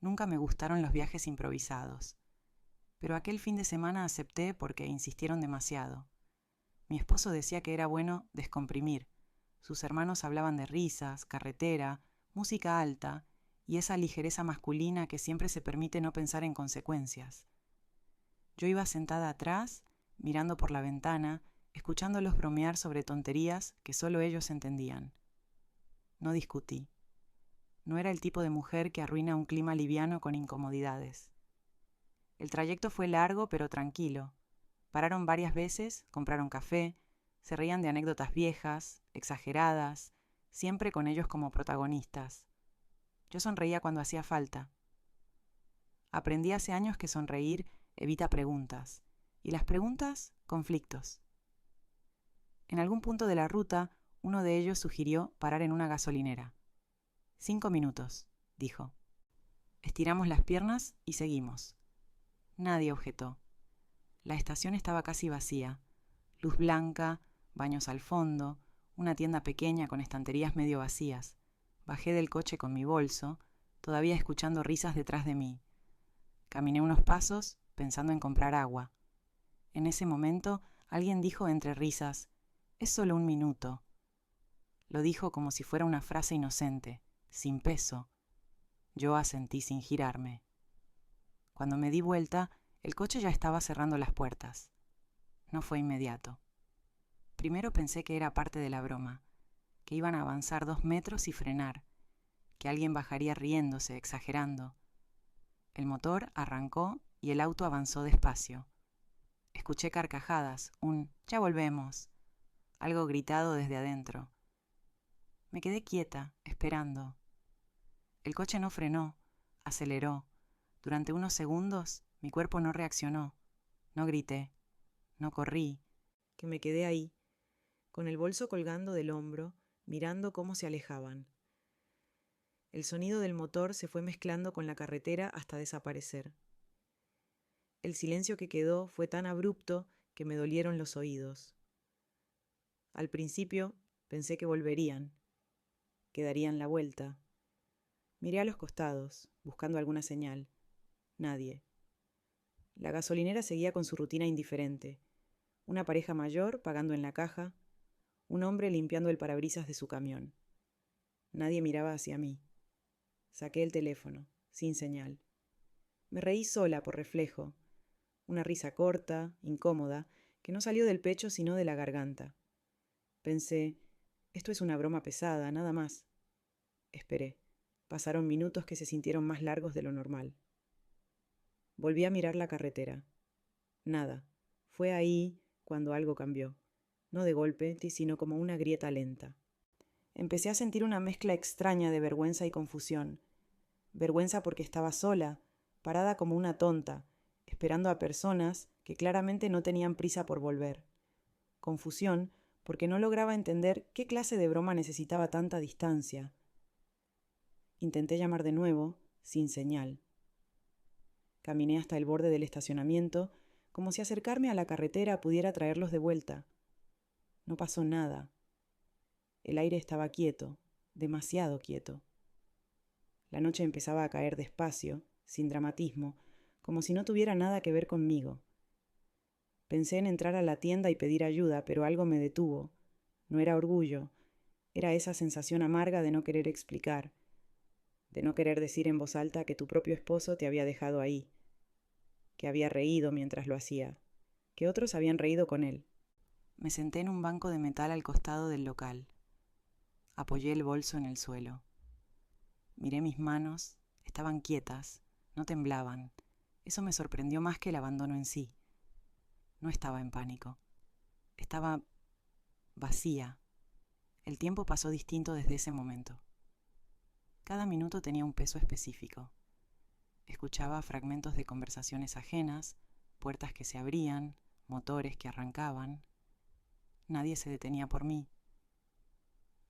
Nunca me gustaron los viajes improvisados, pero aquel fin de semana acepté porque insistieron demasiado. Mi esposo decía que era bueno descomprimir. Sus hermanos hablaban de risas, carretera, música alta y esa ligereza masculina que siempre se permite no pensar en consecuencias. Yo iba sentada atrás, mirando por la ventana, escuchándolos bromear sobre tonterías que solo ellos entendían. No discutí. No era el tipo de mujer que arruina un clima liviano con incomodidades. El trayecto fue largo pero tranquilo. Pararon varias veces, compraron café, se reían de anécdotas viejas, exageradas, siempre con ellos como protagonistas. Yo sonreía cuando hacía falta. Aprendí hace años que sonreír evita preguntas, y las preguntas, conflictos. En algún punto de la ruta, uno de ellos sugirió parar en una gasolinera. 5 minutos, dijo. Estiramos las piernas y seguimos. Nadie objetó. La estación estaba casi vacía. Luz blanca, baños al fondo, una tienda pequeña con estanterías medio vacías. Bajé del coche con mi bolso, todavía escuchando risas detrás de mí. Caminé unos pasos, pensando en comprar agua. En ese momento, alguien dijo entre risas, «Es solo 1 minuto». Lo dijo como si fuera una frase inocente, sin peso. Yo asentí sin girarme. Cuando me di vuelta, el coche ya estaba cerrando las puertas. No fue inmediato. Primero pensé que era parte de la broma, que iban a avanzar 2 metros y frenar, que alguien bajaría riéndose, exagerando. El motor arrancó y el auto avanzó despacio. Escuché carcajadas, un «ya volvemos», algo gritado desde adentro. Me quedé quieta, esperando. El coche no frenó, aceleró. Durante unos segundos mi cuerpo no reaccionó. No grité, no corrí, que me quedé ahí, con el bolso colgando del hombro, mirando cómo se alejaban. El sonido del motor se fue mezclando con la carretera hasta desaparecer. El silencio que quedó fue tan abrupto que me dolieron los oídos. Al principio pensé que volverían, que darían la vuelta. Miré a los costados, buscando alguna señal. Nadie. La gasolinera seguía con su rutina indiferente. Una pareja mayor pagando en la caja, un hombre limpiando el parabrisas de su camión. Nadie miraba hacia mí. Saqué el teléfono, sin señal. Me reí sola por reflejo. Una risa corta, incómoda, que no salió del pecho sino de la garganta. Pensé, esto es una broma pesada, nada más. Esperé. Pasaron minutos que se sintieron más largos de lo normal. Volví a mirar la carretera. Nada. Fue ahí cuando algo cambió. No de golpe, sino como una grieta lenta. Empecé a sentir una mezcla extraña de vergüenza y confusión. Vergüenza porque estaba sola, parada como una tonta, esperando a personas que claramente no tenían prisa por volver. Confusión porque no lograba entender qué clase de broma necesitaba tanta distancia. Intenté llamar de nuevo, sin señal. Caminé hasta el borde del estacionamiento, como si acercarme a la carretera pudiera traerlos de vuelta. No pasó nada. El aire estaba quieto, demasiado quieto. La noche empezaba a caer despacio, sin dramatismo, como si no tuviera nada que ver conmigo. Pensé en entrar a la tienda y pedir ayuda, pero algo me detuvo. No era orgullo, era esa sensación amarga de no querer explicar, de no querer decir en voz alta que tu propio esposo te había dejado ahí, que había reído mientras lo hacía, que otros habían reído con él. Me senté en un banco de metal al costado del local. Apoyé el bolso en el suelo. Miré mis manos, estaban quietas, no temblaban. Eso me sorprendió más que el abandono en sí. No estaba en pánico. Estaba vacía. El tiempo pasó distinto desde ese momento. Cada minuto tenía un peso específico. Escuchaba fragmentos de conversaciones ajenas, puertas que se abrían, motores que arrancaban. Nadie se detenía por mí.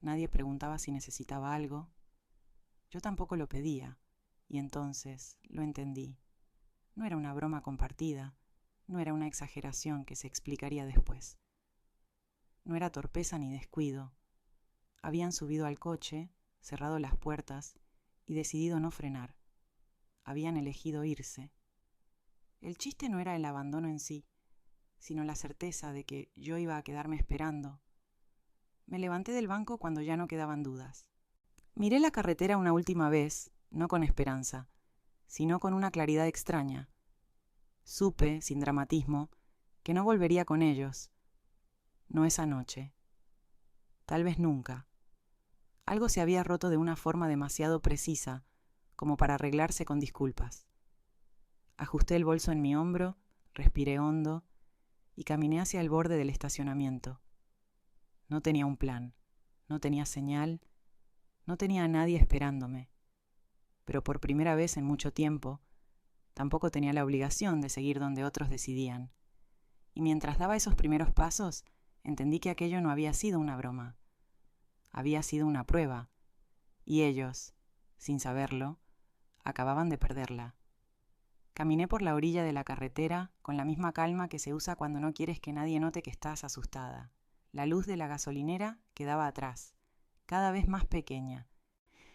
Nadie preguntaba si necesitaba algo. Yo tampoco lo pedía, y entonces lo entendí. No era una broma compartida, no era una exageración que se explicaría después. No era torpeza ni descuido. Habían subido al coche, cerrado las puertas y decidido no frenar. habían elegido irse. El chiste no era el abandono en sí, sino la certeza de que yo iba a quedarme esperando. Me levanté del banco cuando ya no quedaban dudas. Miré la carretera una última vez, no con esperanza, sino con una claridad extraña. Supe, sin dramatismo, que no volvería con ellos. No esa noche. Tal vez nunca. Algo se había roto de una forma demasiado precisa, como para arreglarse con disculpas. Ajusté el bolso en mi hombro, respiré hondo y caminé hacia el borde del estacionamiento. No tenía un plan, no tenía señal, no tenía a nadie esperándome. Pero por primera vez en mucho tiempo, tampoco tenía la obligación de seguir donde otros decidían. Y mientras daba esos primeros pasos, entendí que aquello no había sido una broma. Había sido una prueba, y ellos, sin saberlo, acababan de perderla. Caminé por la orilla de la carretera con la misma calma que se usa cuando no quieres que nadie note que estás asustada. La luz de la gasolinera quedaba atrás, cada vez más pequeña,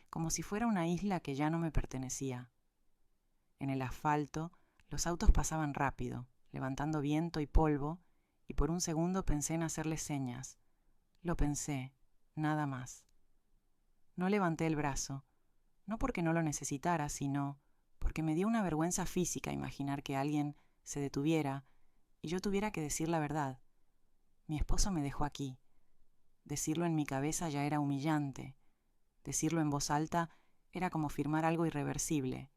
como si fuera una isla que ya no me pertenecía. En el asfalto, los autos pasaban rápido, levantando viento y polvo, y por un segundo pensé en hacerles señas. Lo pensé, nada más. No levanté el brazo, no porque no lo necesitara, sino porque me dio una vergüenza física imaginar que alguien se detuviera y yo tuviera que decir la verdad. Mi esposo me dejó aquí. Decirlo en mi cabeza ya era humillante. Decirlo en voz alta era como firmar algo irreversible.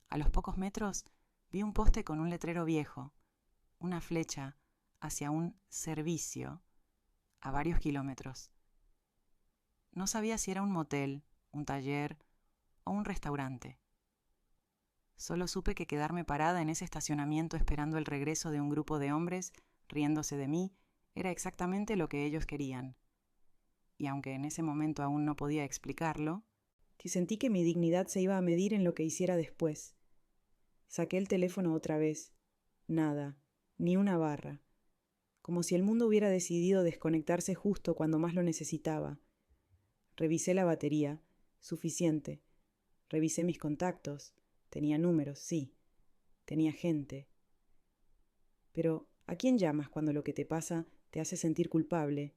A los pocos metros vi un poste con un letrero viejo, una flecha hacia un servicio a varios kilómetros. No sabía si era un motel, un taller o un restaurante. Solo supe que quedarme parada en ese estacionamiento esperando el regreso de un grupo de hombres, riéndose de mí, era exactamente lo que ellos querían. Y aunque en ese momento aún no podía explicarlo, que sentí que mi dignidad se iba a medir en lo que hiciera después. Saqué el teléfono otra vez. Nada, ni una barra. Como si el mundo hubiera decidido desconectarse justo cuando más lo necesitaba. Revisé la batería. Suficiente. Revisé mis contactos. Tenía números, sí. Tenía gente. Pero, ¿a quién llamas cuando lo que te pasa te hace sentir culpable?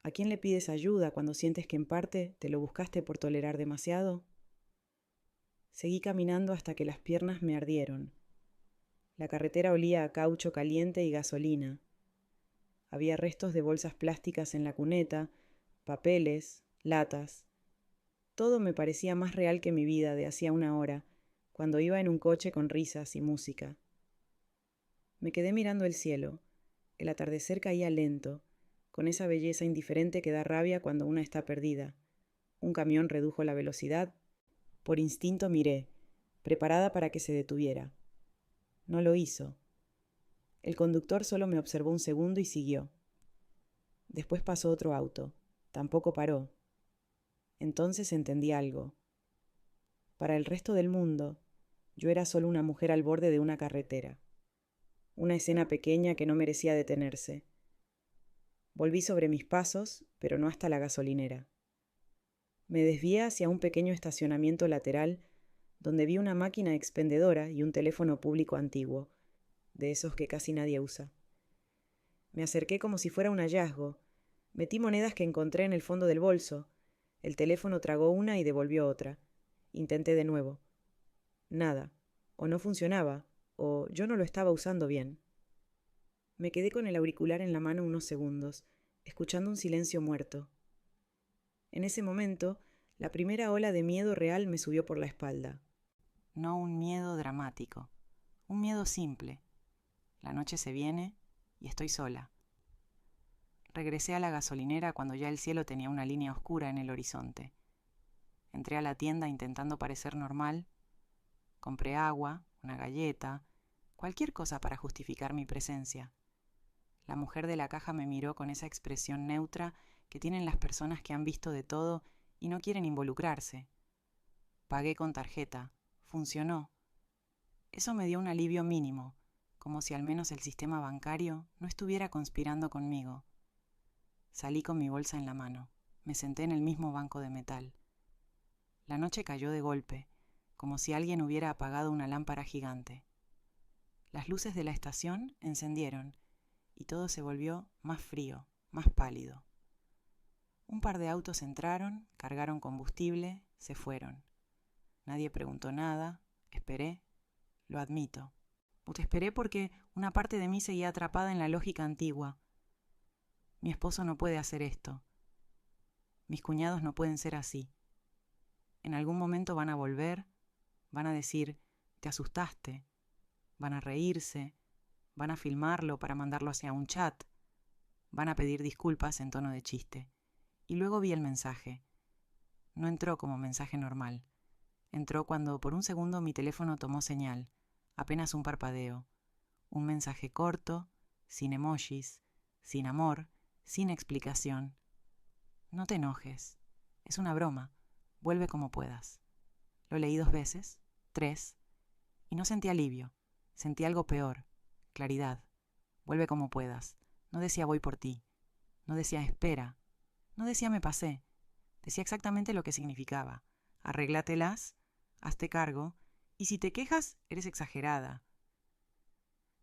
¿A quién le pides ayuda cuando sientes que en parte te lo buscaste por tolerar demasiado? Seguí caminando hasta que las piernas me ardieron. La carretera olía a caucho caliente y gasolina. Había restos de bolsas plásticas en la cuneta, papeles, latas. Todo me parecía más real que mi vida de hacía una hora, cuando iba en un coche con risas y música. Me quedé mirando el cielo. El atardecer caía lento, con esa belleza indiferente que da rabia cuando una está perdida. Un camión redujo la velocidad. Por instinto miré, preparada para que se detuviera. No lo hizo. El conductor solo me observó un segundo y siguió. Después pasó otro auto. Tampoco paró. Entonces entendí algo. Para el resto del mundo, yo era solo una mujer al borde de una carretera. Una escena pequeña que no merecía detenerse. Volví sobre mis pasos, pero no hasta la gasolinera. Me desvié hacia un pequeño estacionamiento lateral donde vi una máquina expendedora y un teléfono público antiguo, de esos que casi nadie usa. Me acerqué como si fuera un hallazgo. Metí monedas que encontré en el fondo del bolso. El teléfono tragó una y devolvió otra. Intenté de nuevo. Nada. O no funcionaba, o yo no lo estaba usando bien. Me quedé con el auricular en la mano unos segundos, escuchando un silencio muerto. En ese momento, la primera ola de miedo real me subió por la espalda. No un miedo dramático, un miedo simple. La noche se viene y estoy sola. Regresé a la gasolinera cuando ya el cielo tenía una línea oscura en el horizonte. Entré a la tienda intentando parecer normal. Compré agua, una galleta, cualquier cosa para justificar mi presencia. La mujer de la caja me miró con esa expresión neutra que tienen las personas que han visto de todo y no quieren involucrarse. Pagué con tarjeta. Funcionó. Eso me dio un alivio mínimo, como si al menos el sistema bancario no estuviera conspirando conmigo. Salí con mi bolsa en la mano. Me senté en el mismo banco de metal. La noche cayó de golpe, como si alguien hubiera apagado una lámpara gigante. Las luces de la estación encendieron y todo se volvió más frío, más pálido. Un par de autos entraron, cargaron combustible, se fueron. Nadie preguntó nada, esperé, lo admito. Esperé porque una parte de mí seguía atrapada en la lógica antigua. Mi esposo no puede hacer esto. Mis cuñados no pueden ser así. En algún momento van a volver, van a decir, te asustaste, van a reírse, van a filmarlo para mandarlo hacia un chat, van a pedir disculpas en tono de chiste. Y luego vi el mensaje. No entró como mensaje normal. Entró cuando por un segundo mi teléfono tomó señal, apenas un parpadeo. Un mensaje corto, sin emojis, sin amor, sin explicación. No te enojes. Es una broma. Vuelve como puedas. Lo leí 2 veces, 3, y no sentí alivio. Sentí algo peor. Claridad. Vuelve como puedas. No decía voy por ti. No decía espera. No decía me pasé. Decía exactamente lo que significaba. Arréglatelas, hazte cargo, y si te quejas, eres exagerada.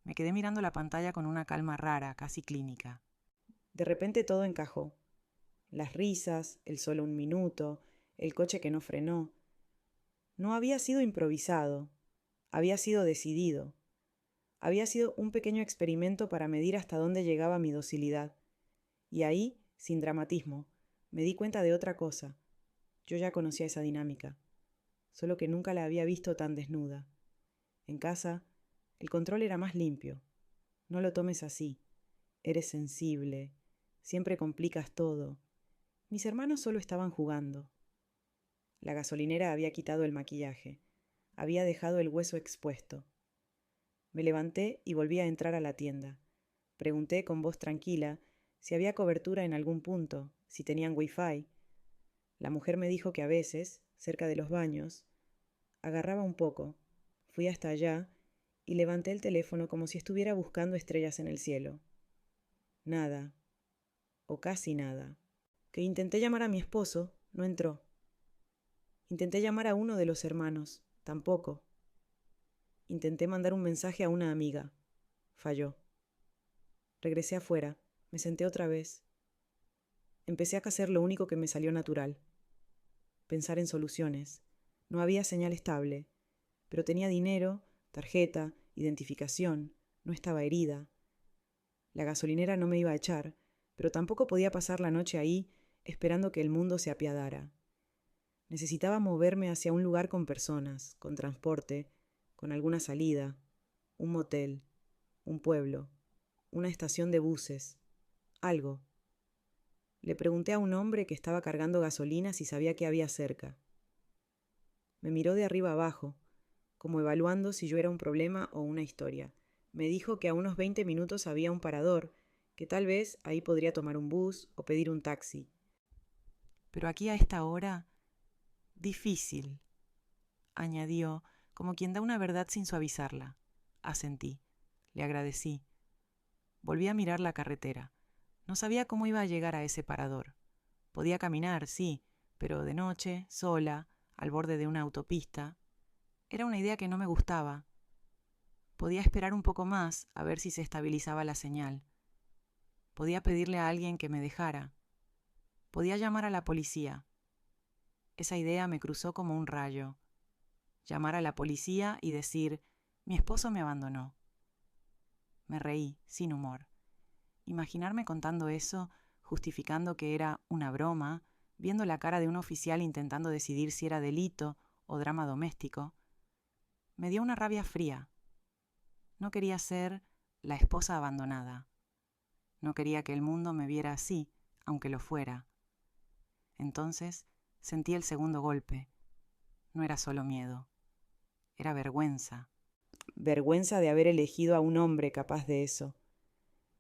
Me quedé mirando la pantalla con una calma rara, casi clínica. De repente todo encajó. Las risas, el solo un minuto, el coche que no frenó. No había sido improvisado, había sido decidido. Había sido un pequeño experimento para medir hasta dónde llegaba mi docilidad. Y ahí, sin dramatismo, me di cuenta de otra cosa. Yo ya conocía esa dinámica, solo que nunca la había visto tan desnuda. En casa, el control era más limpio. No lo tomes así. Eres sensible. Siempre complicas todo. Mis hermanos solo estaban jugando. La gasolinera había quitado el maquillaje. Había dejado el hueso expuesto. Me levanté y volví a entrar a la tienda. Pregunté con voz tranquila si había cobertura en algún punto, si tenían wifi. La mujer me dijo que a veces, cerca de los baños, agarraba un poco. Fui hasta allá y levanté el teléfono como si estuviera buscando estrellas en el cielo. Nada, o casi nada. Que intenté llamar a mi esposo, no entró. Intenté llamar a uno de los hermanos, tampoco. Intenté mandar un mensaje a una amiga. Falló. Regresé afuera, me senté otra vez. Empecé a hacer lo único que me salió natural. Pensar en soluciones. No había señal estable, pero tenía dinero, tarjeta, identificación, no estaba herida. La gasolinera no me iba a echar, pero tampoco podía pasar la noche ahí esperando que el mundo se apiadara. Necesitaba moverme hacia un lugar con personas, con transporte, con alguna salida, un motel, un pueblo, una estación de buses, algo. Le pregunté a un hombre que estaba cargando gasolina si sabía qué había cerca. Me miró de arriba abajo, como evaluando si yo era un problema o una historia. Me dijo que a unos 20 minutos había un parador, que tal vez ahí podría tomar un bus o pedir un taxi. Pero aquí a esta hora, difícil, añadió, como quien da una verdad sin suavizarla. Asentí. Le agradecí. Volví a mirar la carretera. No sabía cómo iba a llegar a ese parador. Podía caminar, sí, pero de noche, sola, al borde de una autopista. Era una idea que no me gustaba. Podía esperar un poco más a ver si se estabilizaba la señal. Podía pedirle a alguien que me dejara. Podía llamar a la policía. Esa idea me cruzó como un rayo. Llamar a la policía y decir, mi esposo me abandonó. Me reí, sin humor. Imaginarme contando eso, justificando que era una broma, viendo la cara de un oficial intentando decidir si era delito o drama doméstico, me dio una rabia fría. No quería ser la esposa abandonada. No quería que el mundo me viera así, aunque lo fuera. Entonces sentí el segundo golpe. No era solo miedo. Era vergüenza. Vergüenza de haber elegido a un hombre capaz de eso.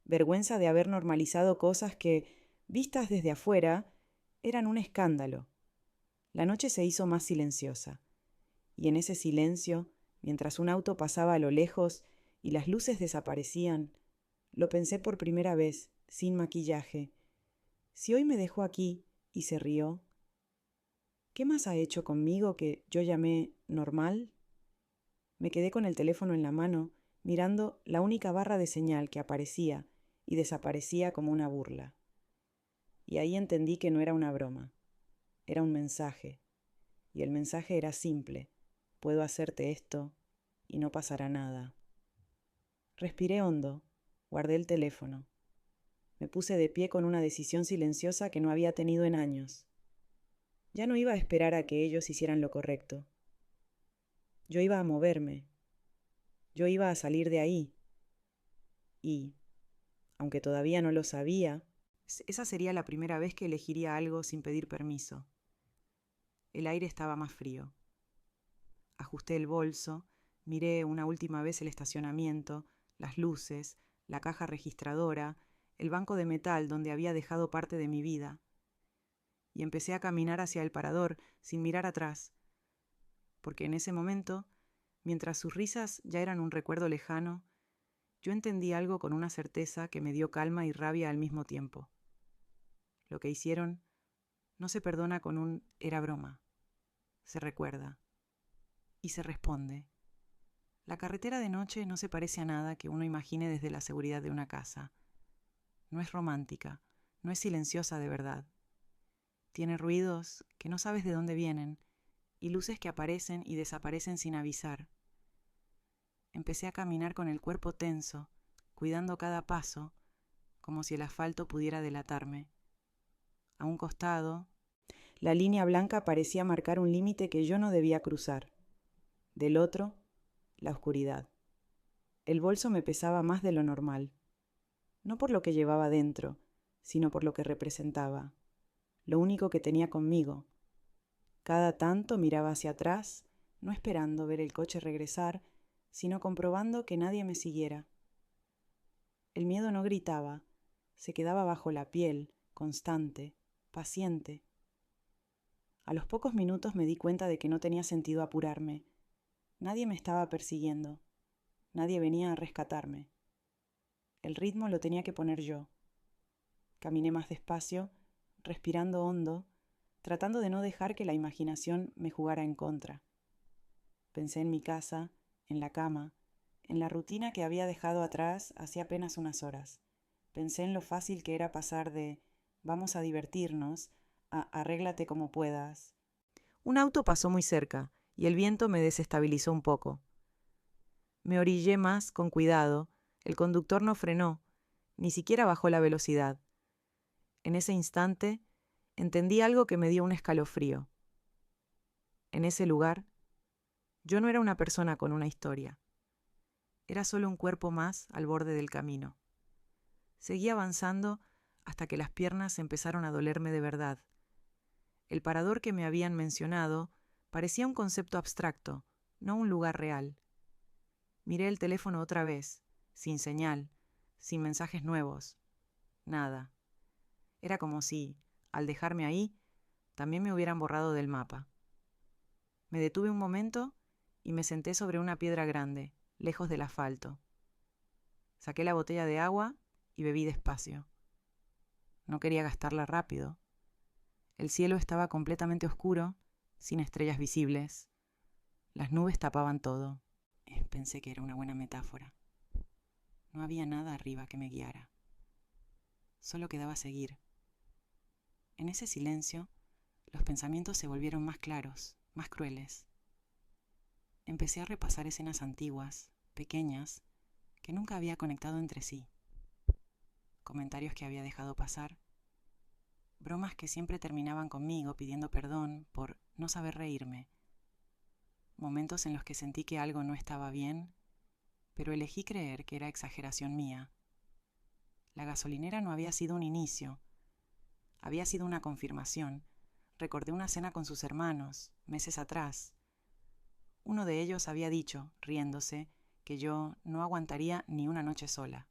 Vergüenza de haber normalizado cosas que, vistas desde afuera, eran un escándalo. La noche se hizo más silenciosa. Y en ese silencio, mientras un auto pasaba a lo lejos y las luces desaparecían, lo pensé por primera vez, sin maquillaje. Si hoy me dejó aquí y se rió. ¿Qué más ha hecho conmigo que yo llamé normal? Me quedé con el teléfono en la mano, mirando la única barra de señal que aparecía y desaparecía como una burla. Y ahí entendí que no era una broma, era un mensaje. Y el mensaje era simple: puedo hacerte esto y no pasará nada. Respiré hondo, guardé el teléfono. Me puse de pie con una decisión silenciosa que no había tenido en años. Ya no iba a esperar a que ellos hicieran lo correcto. Yo iba a moverme. Yo iba a salir de ahí. Y, aunque todavía no lo sabía, esa sería la primera vez que elegiría algo sin pedir permiso. El aire estaba más frío. Ajusté el bolso, miré una última vez el estacionamiento, las luces, la caja registradora, el banco de metal donde había dejado parte de mi vida. Y empecé a caminar hacia el parador sin mirar atrás, porque en ese momento, mientras sus risas ya eran un recuerdo lejano, yo entendí algo con una certeza que me dio calma y rabia al mismo tiempo. Lo que hicieron no se perdona con un era broma. Se recuerda. Y se responde. La carretera de noche no se parece a nada que uno imagine desde la seguridad de una casa. No es romántica, no es silenciosa de verdad. Tiene ruidos que no sabes de dónde vienen y luces que aparecen y desaparecen sin avisar. Empecé a caminar con el cuerpo tenso, cuidando cada paso, como si el asfalto pudiera delatarme. A un costado, la línea blanca parecía marcar un límite que yo no debía cruzar. Del otro, la oscuridad. El bolso me pesaba más de lo normal, no por lo que llevaba dentro, sino por lo que representaba, lo único que tenía conmigo. Cada tanto miraba hacia atrás, no esperando ver el coche regresar, sino comprobando que nadie me siguiera. El miedo no gritaba, se quedaba bajo la piel, constante, paciente. A los pocos minutos me di cuenta de que no tenía sentido apurarme. Nadie me estaba persiguiendo. Nadie venía a rescatarme. El ritmo lo tenía que poner yo. Caminé más despacio, respirando hondo, tratando de no dejar que la imaginación me jugara en contra. Pensé en mi casa, en la cama, en la rutina que había dejado atrás hacía apenas unas horas. Pensé en lo fácil que era pasar de «vamos a divertirnos» a «arréglate como puedas». Un auto pasó muy cerca y el viento me desestabilizó un poco. Me orillé más con cuidado, el conductor no frenó, ni siquiera bajó la velocidad. En ese instante entendí algo que me dio un escalofrío. En ese lugar, yo no era una persona con una historia. Era solo un cuerpo más al borde del camino. Seguí avanzando hasta que las piernas empezaron a dolerme de verdad. El parador que me habían mencionado parecía un concepto abstracto, no un lugar real. Miré el teléfono otra vez, sin señal, sin mensajes nuevos. Nada. Era como si, al dejarme ahí, también me hubieran borrado del mapa. Me detuve un momento y me senté sobre una piedra grande, lejos del asfalto. Saqué la botella de agua y bebí despacio. No quería gastarla rápido. El cielo estaba completamente oscuro, sin estrellas visibles. Las nubes tapaban todo. Pensé que era una buena metáfora. No había nada arriba que me guiara. Solo quedaba seguir. En ese silencio, los pensamientos se volvieron más claros, más crueles. Empecé a repasar escenas antiguas, pequeñas, que nunca había conectado entre sí. Comentarios que había dejado pasar. Bromas que siempre terminaban conmigo pidiendo perdón por no saber reírme. Momentos en los que sentí que algo no estaba bien, pero elegí creer que era exageración mía. La gasolinera no había sido un inicio, había sido una confirmación. Recordé una cena con sus hermanos, meses atrás. Uno de ellos había dicho, riéndose, que yo no aguantaría ni una noche sola.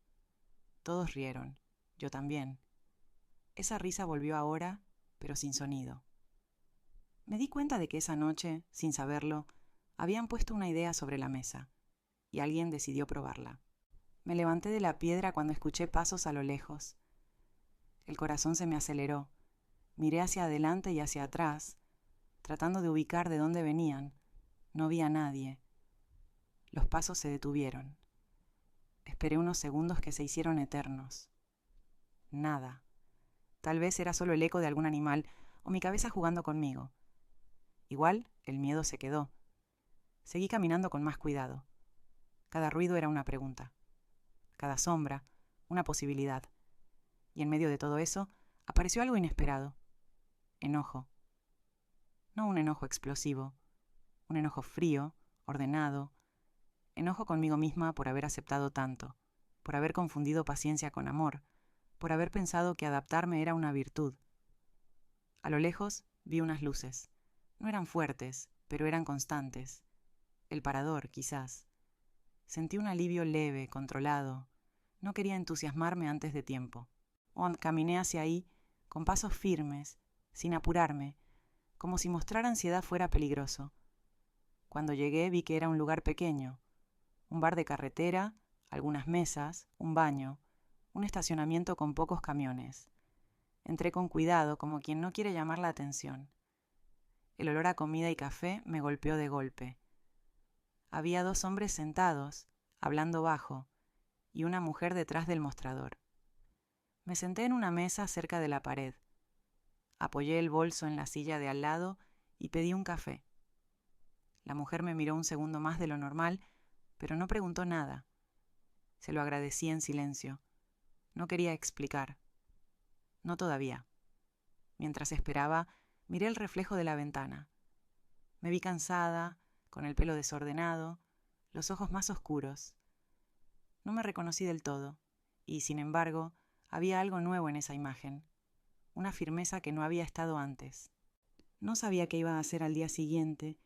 Todos rieron, yo también. Esa risa volvió ahora, pero sin sonido. Me di cuenta de que esa noche, sin saberlo, habían puesto una idea sobre la mesa, y alguien decidió probarla. Me levanté de la piedra cuando escuché pasos a lo lejos. El corazón se me aceleró. Miré hacia adelante y hacia atrás, tratando de ubicar de dónde venían. No vi a nadie. Los pasos se detuvieron. Esperé unos segundos que se hicieron eternos. Nada. Tal vez era solo el eco de algún animal o mi cabeza jugando conmigo. Igual, el miedo se quedó. Seguí caminando con más cuidado. Cada ruido era una pregunta. Cada sombra, una posibilidad. Y en medio de todo eso, apareció algo inesperado. Enojo. No un enojo explosivo. Un enojo frío, ordenado. Enojo conmigo misma por haber aceptado tanto, por haber confundido paciencia con amor, por haber pensado que adaptarme era una virtud. A lo lejos vi unas luces. No eran fuertes, pero eran constantes. El parador, quizás. Sentí un alivio leve, controlado. No quería entusiasmarme antes de tiempo. Caminé hacia ahí, con pasos firmes, sin apurarme, como si mostrar ansiedad fuera peligroso. Cuando llegué vi que era un lugar pequeño. Un bar de carretera, algunas mesas, un baño, un estacionamiento con pocos camiones. Entré con cuidado, como quien no quiere llamar la atención. El olor a comida y café me golpeó de golpe. Había 2 hombres sentados, hablando bajo, y una mujer detrás del mostrador. Me senté en una mesa cerca de la pared. Apoyé el bolso en la silla de al lado y pedí un café. La mujer me miró un segundo más de lo normal, pero no preguntó nada. Se lo agradecí en silencio. No quería explicar. No todavía. Mientras esperaba, miré el reflejo de la ventana. Me vi cansada, con el pelo desordenado, los ojos más oscuros. No me reconocí del todo, y, sin embargo, había algo nuevo en esa imagen, una firmeza que no había estado antes. No sabía qué iba a hacer al día siguiente,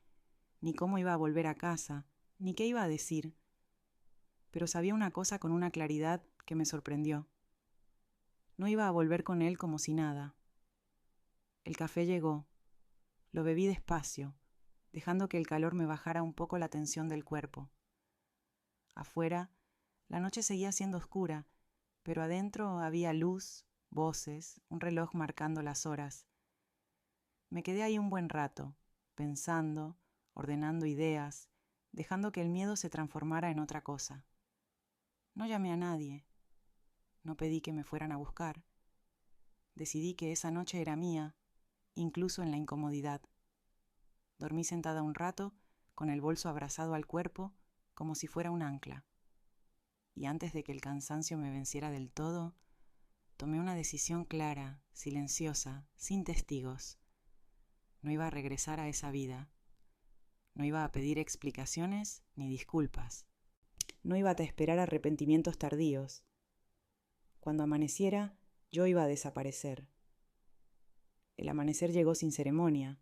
ni cómo iba a volver a casa, ni qué iba a decir, pero sabía una cosa con una claridad que me sorprendió. No iba a volver con él como si nada. El café llegó. Lo bebí despacio, dejando que el calor me bajara un poco la tensión del cuerpo. Afuera, la noche seguía siendo oscura, pero adentro había luz, voces, un reloj marcando las horas. Me quedé ahí un buen rato, pensando, ordenando ideas, dejando que el miedo se transformara en otra cosa. No llamé a nadie. No pedí que me fueran a buscar. Decidí que esa noche era mía, incluso en la incomodidad. Dormí sentada un rato, con el bolso abrazado al cuerpo, como si fuera un ancla. Y antes de que el cansancio me venciera del todo, tomé una decisión clara, silenciosa, sin testigos. No iba a regresar a esa vida. No iba a pedir explicaciones ni disculpas. No iba a esperar arrepentimientos tardíos. Cuando amaneciera, yo iba a desaparecer. El amanecer llegó sin ceremonia.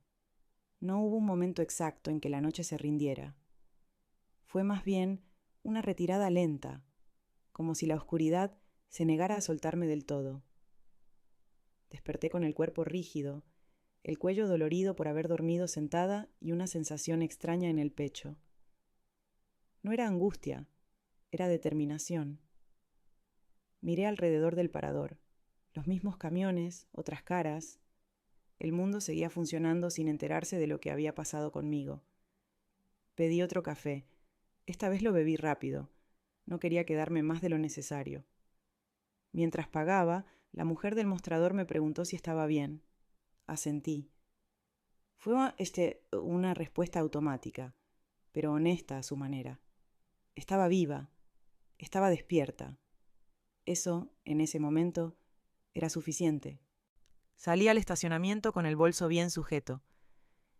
No hubo un momento exacto en que la noche se rindiera. Fue más bien una retirada lenta, como si la oscuridad se negara a soltarme del todo. Desperté con el cuerpo rígido, el cuello dolorido por haber dormido sentada y una sensación extraña en el pecho. No era angustia, era determinación. Miré alrededor del parador. Los mismos camiones, otras caras. El mundo seguía funcionando sin enterarse de lo que había pasado conmigo. Pedí otro café. Esta vez lo bebí rápido. No quería quedarme más de lo necesario. Mientras pagaba, la mujer del mostrador me preguntó si estaba bien. Asentí. Fue una respuesta automática, pero honesta a su manera. Estaba viva. Estaba despierta. Eso, en ese momento, era suficiente. Salí al estacionamiento con el bolso bien sujeto.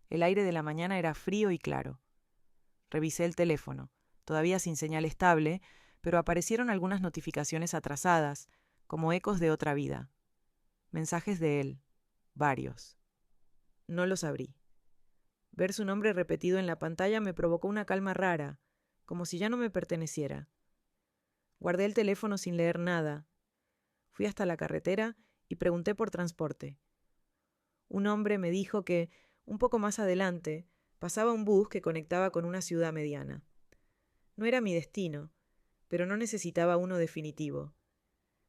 El aire de la mañana era frío y claro. Revisé el teléfono, todavía sin señal estable, pero aparecieron algunas notificaciones atrasadas, como ecos de otra vida. Mensajes de él, varios. No los abrí. Ver su nombre repetido en la pantalla me provocó una calma rara, como si ya no me perteneciera. Guardé el teléfono sin leer nada. Fui hasta la carretera y pregunté por transporte. Un hombre me dijo que, un poco más adelante, pasaba un bus que conectaba con una ciudad mediana. No era mi destino, pero no necesitaba uno definitivo.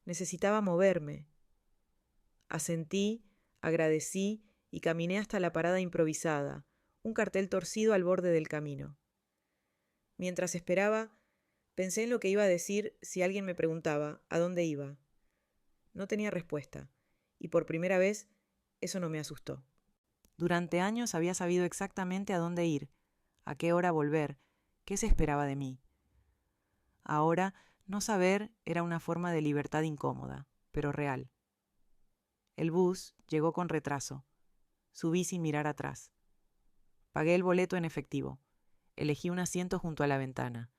Necesitaba moverme. Asentí, agradecí y caminé hasta la parada improvisada, un cartel torcido al borde del camino. Mientras esperaba, pensé en lo que iba a decir si alguien me preguntaba a dónde iba. No tenía respuesta, y por primera vez eso no me asustó. Durante años había sabido exactamente a dónde ir, a qué hora volver, qué se esperaba de mí. Ahora, no saber era una forma de libertad incómoda, pero real. El bus llegó con retraso. Subí sin mirar atrás. Pagué el boleto en efectivo. Elegí un asiento junto a la ventana.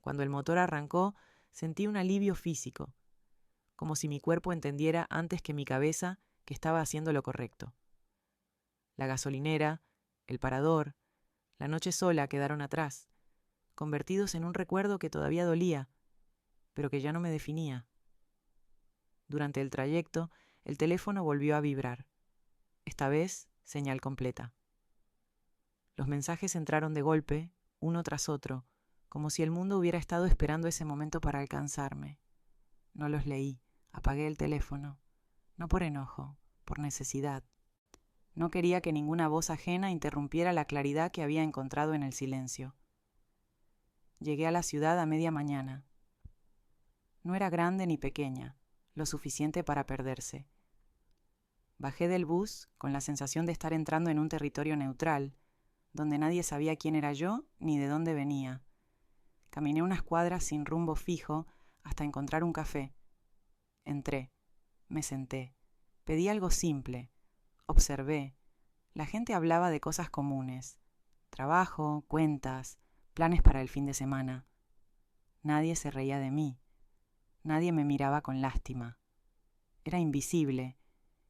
Cuando el motor arrancó, sentí un alivio físico, como si mi cuerpo entendiera antes que mi cabeza que estaba haciendo lo correcto. La gasolinera, el parador, la noche sola quedaron atrás, convertidos en un recuerdo que todavía dolía, pero que ya no me definía. Durante el trayecto, el teléfono volvió a vibrar. Esta vez, señal completa. Los mensajes entraron de golpe, uno tras otro, como si el mundo hubiera estado esperando ese momento para alcanzarme. No los leí, apagué el teléfono, no por enojo, por necesidad. No quería que ninguna voz ajena interrumpiera la claridad que había encontrado en el silencio. Llegué a la ciudad a media mañana. No era grande ni pequeña, lo suficiente para perderse. Bajé del bus con la sensación de estar entrando en un territorio neutral, donde nadie sabía quién era yo ni de dónde venía. Caminé unas cuadras sin rumbo fijo hasta encontrar un café. Entré, me senté, pedí algo simple, observé. La gente hablaba de cosas comunes, trabajo, cuentas, planes para el fin de semana. Nadie se reía de mí, nadie me miraba con lástima. Era invisible,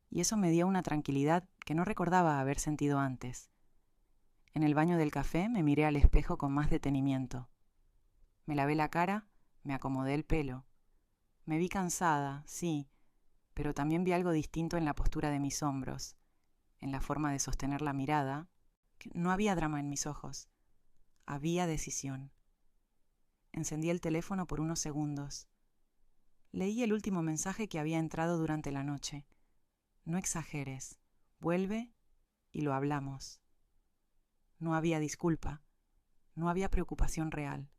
y eso me dio una tranquilidad que no recordaba haber sentido antes. En el baño del café me miré al espejo con más detenimiento. Me lavé la cara, me acomodé el pelo. Me vi cansada, sí, pero también vi algo distinto en la postura de mis hombros, en la forma de sostener la mirada. No había drama en mis ojos, había decisión. Encendí el teléfono por unos segundos. Leí el último mensaje que había entrado durante la noche. No exageres, vuelve y lo hablamos. No había disculpa, no había preocupación real.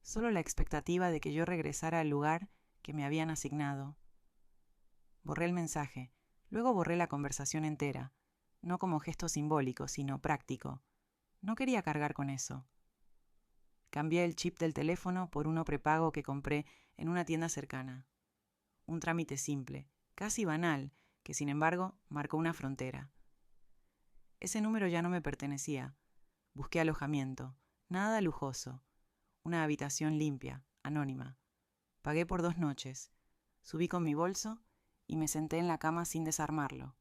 Solo la expectativa de que yo regresara al lugar que me habían asignado. Borré el mensaje, luego borré la conversación entera, no como gesto simbólico, sino práctico. No quería cargar con eso. Cambié el chip del teléfono por uno prepago que compré en una tienda cercana. Un trámite simple, casi banal, que sin embargo marcó una frontera. Ese número ya no me pertenecía. Busqué alojamiento, nada lujoso. Una habitación limpia, anónima. Pagué por 2 noches. Subí con mi bolso y me senté en la cama sin desarmarlo.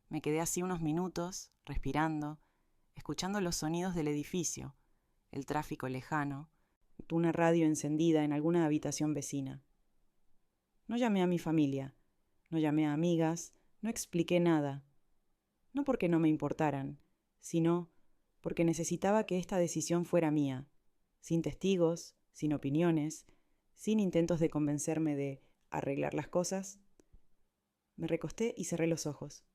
Me quedé así unos minutos, respirando, escuchando los sonidos del edificio, el tráfico lejano, una radio encendida en alguna habitación vecina. No llamé a mi familia, no llamé a amigas, no expliqué nada. No porque no me importaran, sino porque necesitaba que esta decisión fuera mía, sin testigos, sin opiniones, sin intentos de convencerme de arreglar las cosas. Me recosté y cerré los ojos.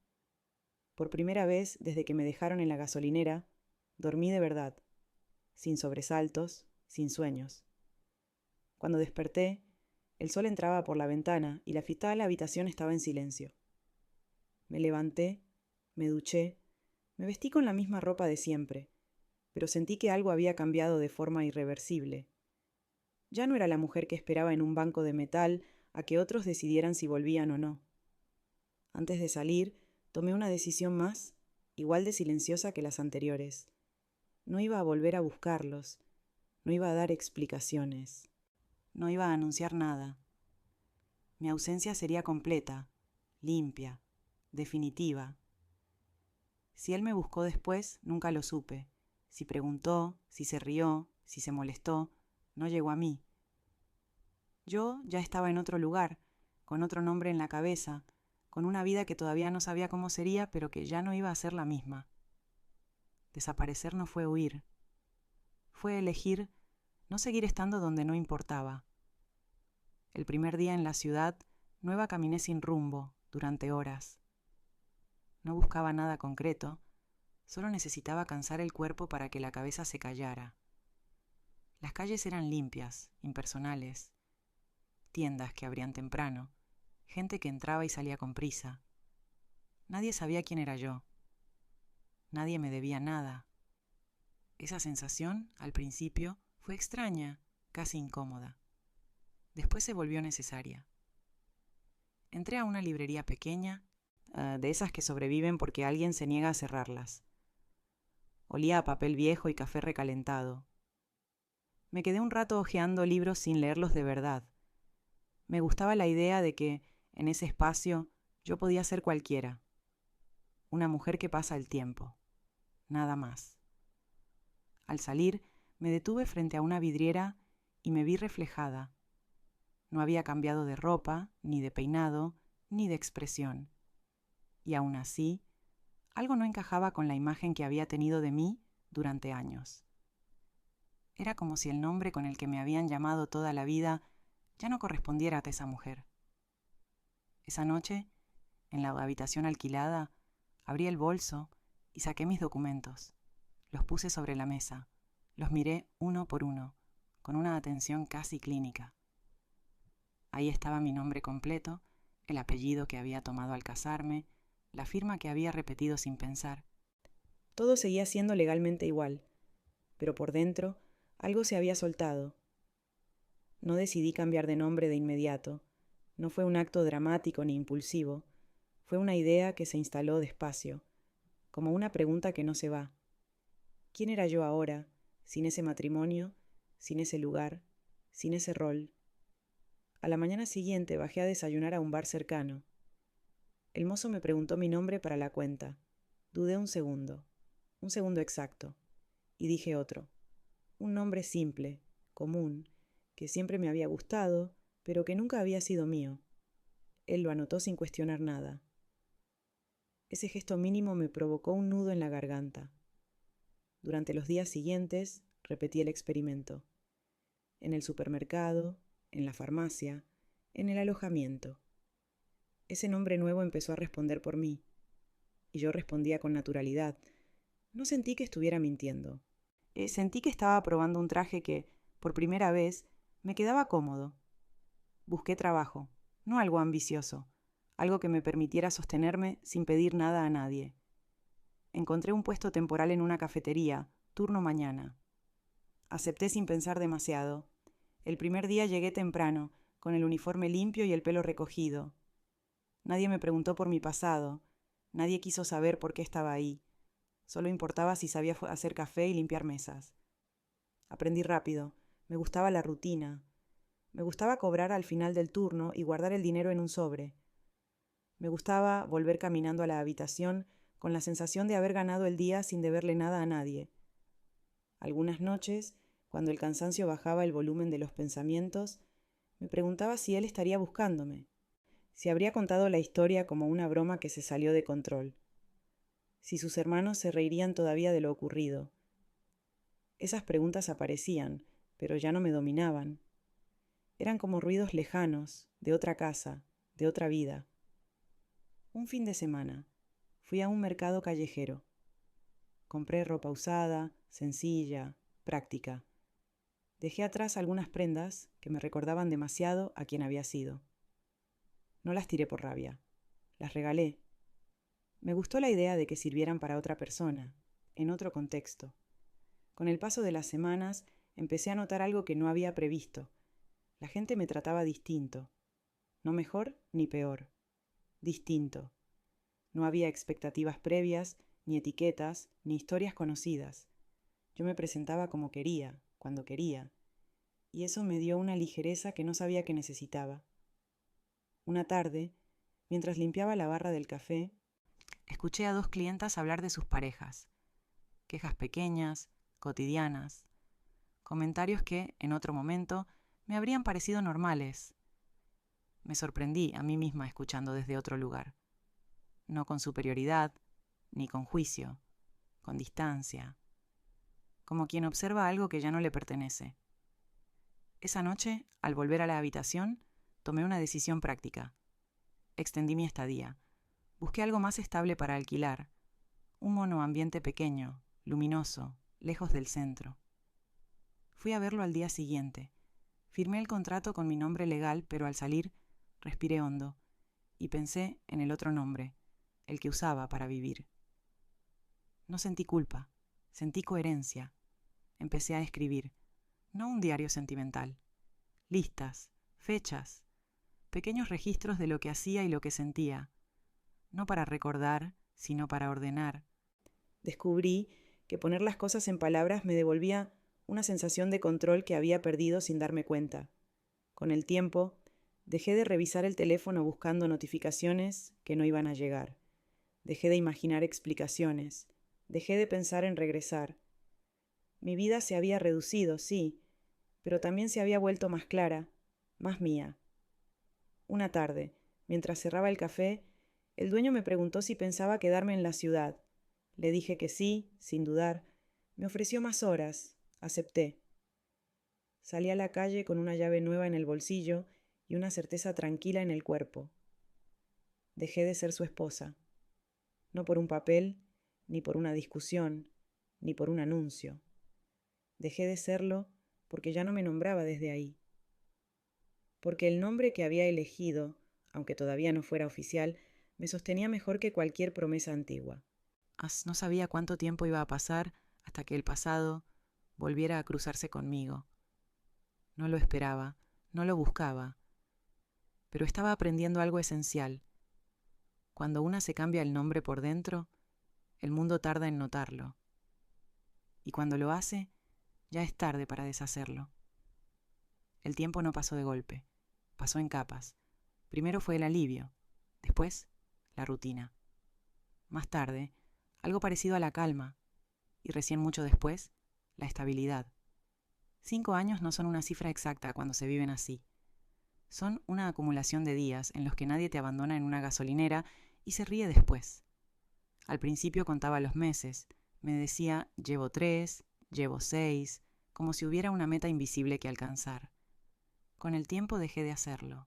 Por primera vez desde que me dejaron en la gasolinera, dormí de verdad, sin sobresaltos, sin sueños. Cuando desperté, el sol entraba por la ventana y la mitad de la habitación estaba en silencio. Me levanté, me duché, me vestí con la misma ropa de siempre, pero sentí que algo había cambiado de forma irreversible. Ya no era la mujer que esperaba en un banco de metal a que otros decidieran si volvían o no. Antes de salir, tomé una decisión más, igual de silenciosa que las anteriores. No iba a volver a buscarlos, no iba a dar explicaciones, no iba a anunciar nada. Mi ausencia sería completa, limpia, definitiva. Si él me buscó después, nunca lo supe. Si preguntó, si se rió, si se molestó, no llegó a mí. Yo ya estaba en otro lugar, con otro nombre en la cabeza, con una vida que todavía no sabía cómo sería, pero que ya no iba a ser la misma. Desaparecer no fue huir. Fue elegir no seguir estando donde no importaba. El primer día en la ciudad, Nueva caminé sin rumbo, durante horas. No buscaba nada concreto, solo necesitaba cansar el cuerpo para que la cabeza se callara. Las calles eran limpias, impersonales, tiendas que abrían temprano, gente que entraba y salía con prisa. Nadie sabía quién era yo. Nadie me debía nada. Esa sensación, al principio, fue extraña, casi incómoda. Después se volvió necesaria. Entré a una librería pequeña, de esas que sobreviven porque alguien se niega a cerrarlas. Olía a papel viejo y café recalentado. Me quedé un rato hojeando libros sin leerlos de verdad. Me gustaba la idea de que, en ese espacio, yo podía ser cualquiera. Una mujer que pasa el tiempo. Nada más. Al salir, me detuve frente a una vidriera y me vi reflejada. No había cambiado de ropa, ni de peinado, ni de expresión. Y aún así, algo no encajaba con la imagen que había tenido de mí durante años. Era como si el nombre con el que me habían llamado toda la vida ya no correspondiera a esa mujer. Esa noche, en la habitación alquilada, abrí el bolso y saqué mis documentos. Los puse sobre la mesa. Los miré uno por uno, con una atención casi clínica. Ahí estaba mi nombre completo, el apellido que había tomado al casarme, la firma que había repetido sin pensar. Todo seguía siendo legalmente igual, pero por dentro algo se había soltado. No decidí cambiar de nombre de inmediato. No fue un acto dramático ni impulsivo. Fue una idea que se instaló despacio, como una pregunta que no se va. ¿Quién era yo ahora, sin ese matrimonio, sin ese lugar, sin ese rol? A la mañana siguiente bajé a desayunar a un bar cercano. El mozo me preguntó mi nombre para la cuenta. Dudé un segundo exacto, y dije otro. Un nombre simple, común, que siempre me había gustado, pero que nunca había sido mío. Él lo anotó sin cuestionar nada. Ese gesto mínimo me provocó un nudo en la garganta. Durante los días siguientes repetí el experimento. En el supermercado, en la farmacia, en el alojamiento. Ese nombre nuevo empezó a responder por mí, y yo respondía con naturalidad. No sentí que estuviera mintiendo. Sentí que estaba probando un traje que, por primera vez, me quedaba cómodo. Busqué trabajo, no algo ambicioso, algo que me permitiera sostenerme sin pedir nada a nadie. Encontré un puesto temporal en una cafetería, turno mañana. Acepté sin pensar demasiado. El primer día llegué temprano, con el uniforme limpio y el pelo recogido. Nadie me preguntó por mi pasado, nadie quiso saber por qué estaba ahí. Solo importaba si sabía hacer café y limpiar mesas. Aprendí rápido, me gustaba la rutina. Me gustaba cobrar al final del turno y guardar el dinero en un sobre. Me gustaba volver caminando a la habitación con la sensación de haber ganado el día sin deberle nada a nadie. Algunas noches, cuando el cansancio bajaba el volumen de los pensamientos, me preguntaba si él estaría buscándome, si habría contado la historia como una broma que se salió de control, si sus hermanos se reirían todavía de lo ocurrido. Esas preguntas aparecían, pero ya no me dominaban. Eran como ruidos lejanos, de otra casa, de otra vida. Un fin de semana, fui a un mercado callejero. Compré ropa usada, sencilla, práctica. Dejé atrás algunas prendas que me recordaban demasiado a quien había sido. No las tiré por rabia, las regalé. Me gustó la idea de que sirvieran para otra persona, en otro contexto. Con el paso de las semanas empecé a notar algo que no había previsto. La gente me trataba distinto. No mejor ni peor. Distinto. No había expectativas previas, ni etiquetas, ni historias conocidas. Yo me presentaba como quería, cuando quería. Y eso me dio una ligereza que no sabía que necesitaba. Una tarde, mientras limpiaba la barra del café, escuché a 2 clientas hablar de sus parejas. Quejas pequeñas, cotidianas. Comentarios que, en otro momento, me habrían parecido normales. Me sorprendí a mí misma escuchando desde otro lugar. No con superioridad, ni con juicio, con distancia. Como quien observa algo que ya no le pertenece. Esa noche, al volver a la habitación, tomé una decisión práctica. Extendí mi estadía. Busqué algo más estable para alquilar, un monoambiente pequeño, luminoso, lejos del centro. Fui a verlo al día siguiente. Firmé el contrato con mi nombre legal, pero al salir respiré hondo y pensé en el otro nombre, el que usaba para vivir. No sentí culpa, sentí coherencia. Empecé a escribir, no un diario sentimental, listas, fechas, pequeños registros de lo que hacía y lo que sentía, no para recordar, sino para ordenar. Descubrí que poner las cosas en palabras me devolvía una sensación de control que había perdido sin darme cuenta. Con el tiempo, dejé de revisar el teléfono buscando notificaciones que no iban a llegar. Dejé de imaginar explicaciones. Dejé de pensar en regresar. Mi vida se había reducido, sí, pero también se había vuelto más clara, más mía. Una tarde, mientras cerraba el café, el dueño me preguntó si pensaba quedarme en la ciudad. Le dije que sí, sin dudar. Me ofreció más horas. Acepté. Salí a la calle con una llave nueva en el bolsillo y una certeza tranquila en el cuerpo. Dejé de ser su esposa. No por un papel, ni por una discusión, ni por un anuncio. Dejé de serlo porque ya no me nombraba desde ahí. Porque el nombre que había elegido, aunque todavía no fuera oficial, me sostenía mejor que cualquier promesa antigua. No sabía cuánto tiempo iba a pasar hasta que el pasado volviera a cruzarse conmigo. No lo esperaba, no lo buscaba, pero estaba aprendiendo algo esencial. Cuando una se cambia el nombre por dentro, el mundo tarda en notarlo. Y cuando lo hace, ya es tarde para deshacerlo. El tiempo no pasó de golpe, pasó en capas. Primero fue el alivio, después la rutina. Más tarde, algo parecido a la calma, y recién mucho después, la estabilidad. 5 años no son una cifra exacta cuando se viven así. Son una acumulación de días en los que nadie te abandona en una gasolinera y se ríe después. Al principio contaba los meses, me decía llevo 3, llevo 6, como si hubiera una meta invisible que alcanzar. Con el tiempo dejé de hacerlo.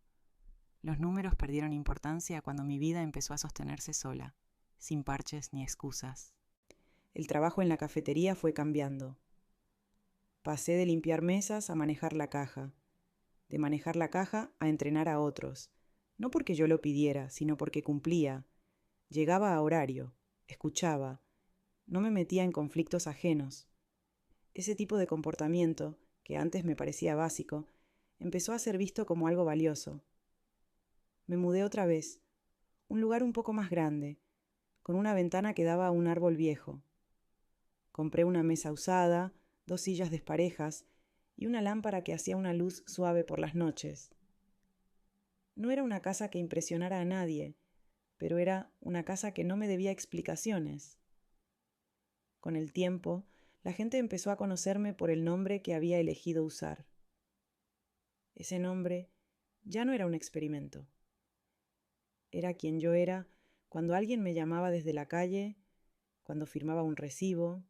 Los números perdieron importancia cuando mi vida empezó a sostenerse sola, sin parches ni excusas. El trabajo en la cafetería fue cambiando. Pasé de limpiar mesas a manejar la caja, de manejar la caja a entrenar a otros, no porque yo lo pidiera, sino porque cumplía. Llegaba a horario, escuchaba, no me metía en conflictos ajenos. Ese tipo de comportamiento, que antes me parecía básico, empezó a ser visto como algo valioso. Me mudé otra vez, un lugar un poco más grande, con una ventana que daba a un árbol viejo. Compré una mesa usada, 2 sillas desparejas y una lámpara que hacía una luz suave por las noches. No era una casa que impresionara a nadie, pero era una casa que no me debía explicaciones. Con el tiempo, la gente empezó a conocerme por el nombre que había elegido usar. Ese nombre ya no era un experimento. Era quien yo era cuando alguien me llamaba desde la calle, cuando firmaba un recibo,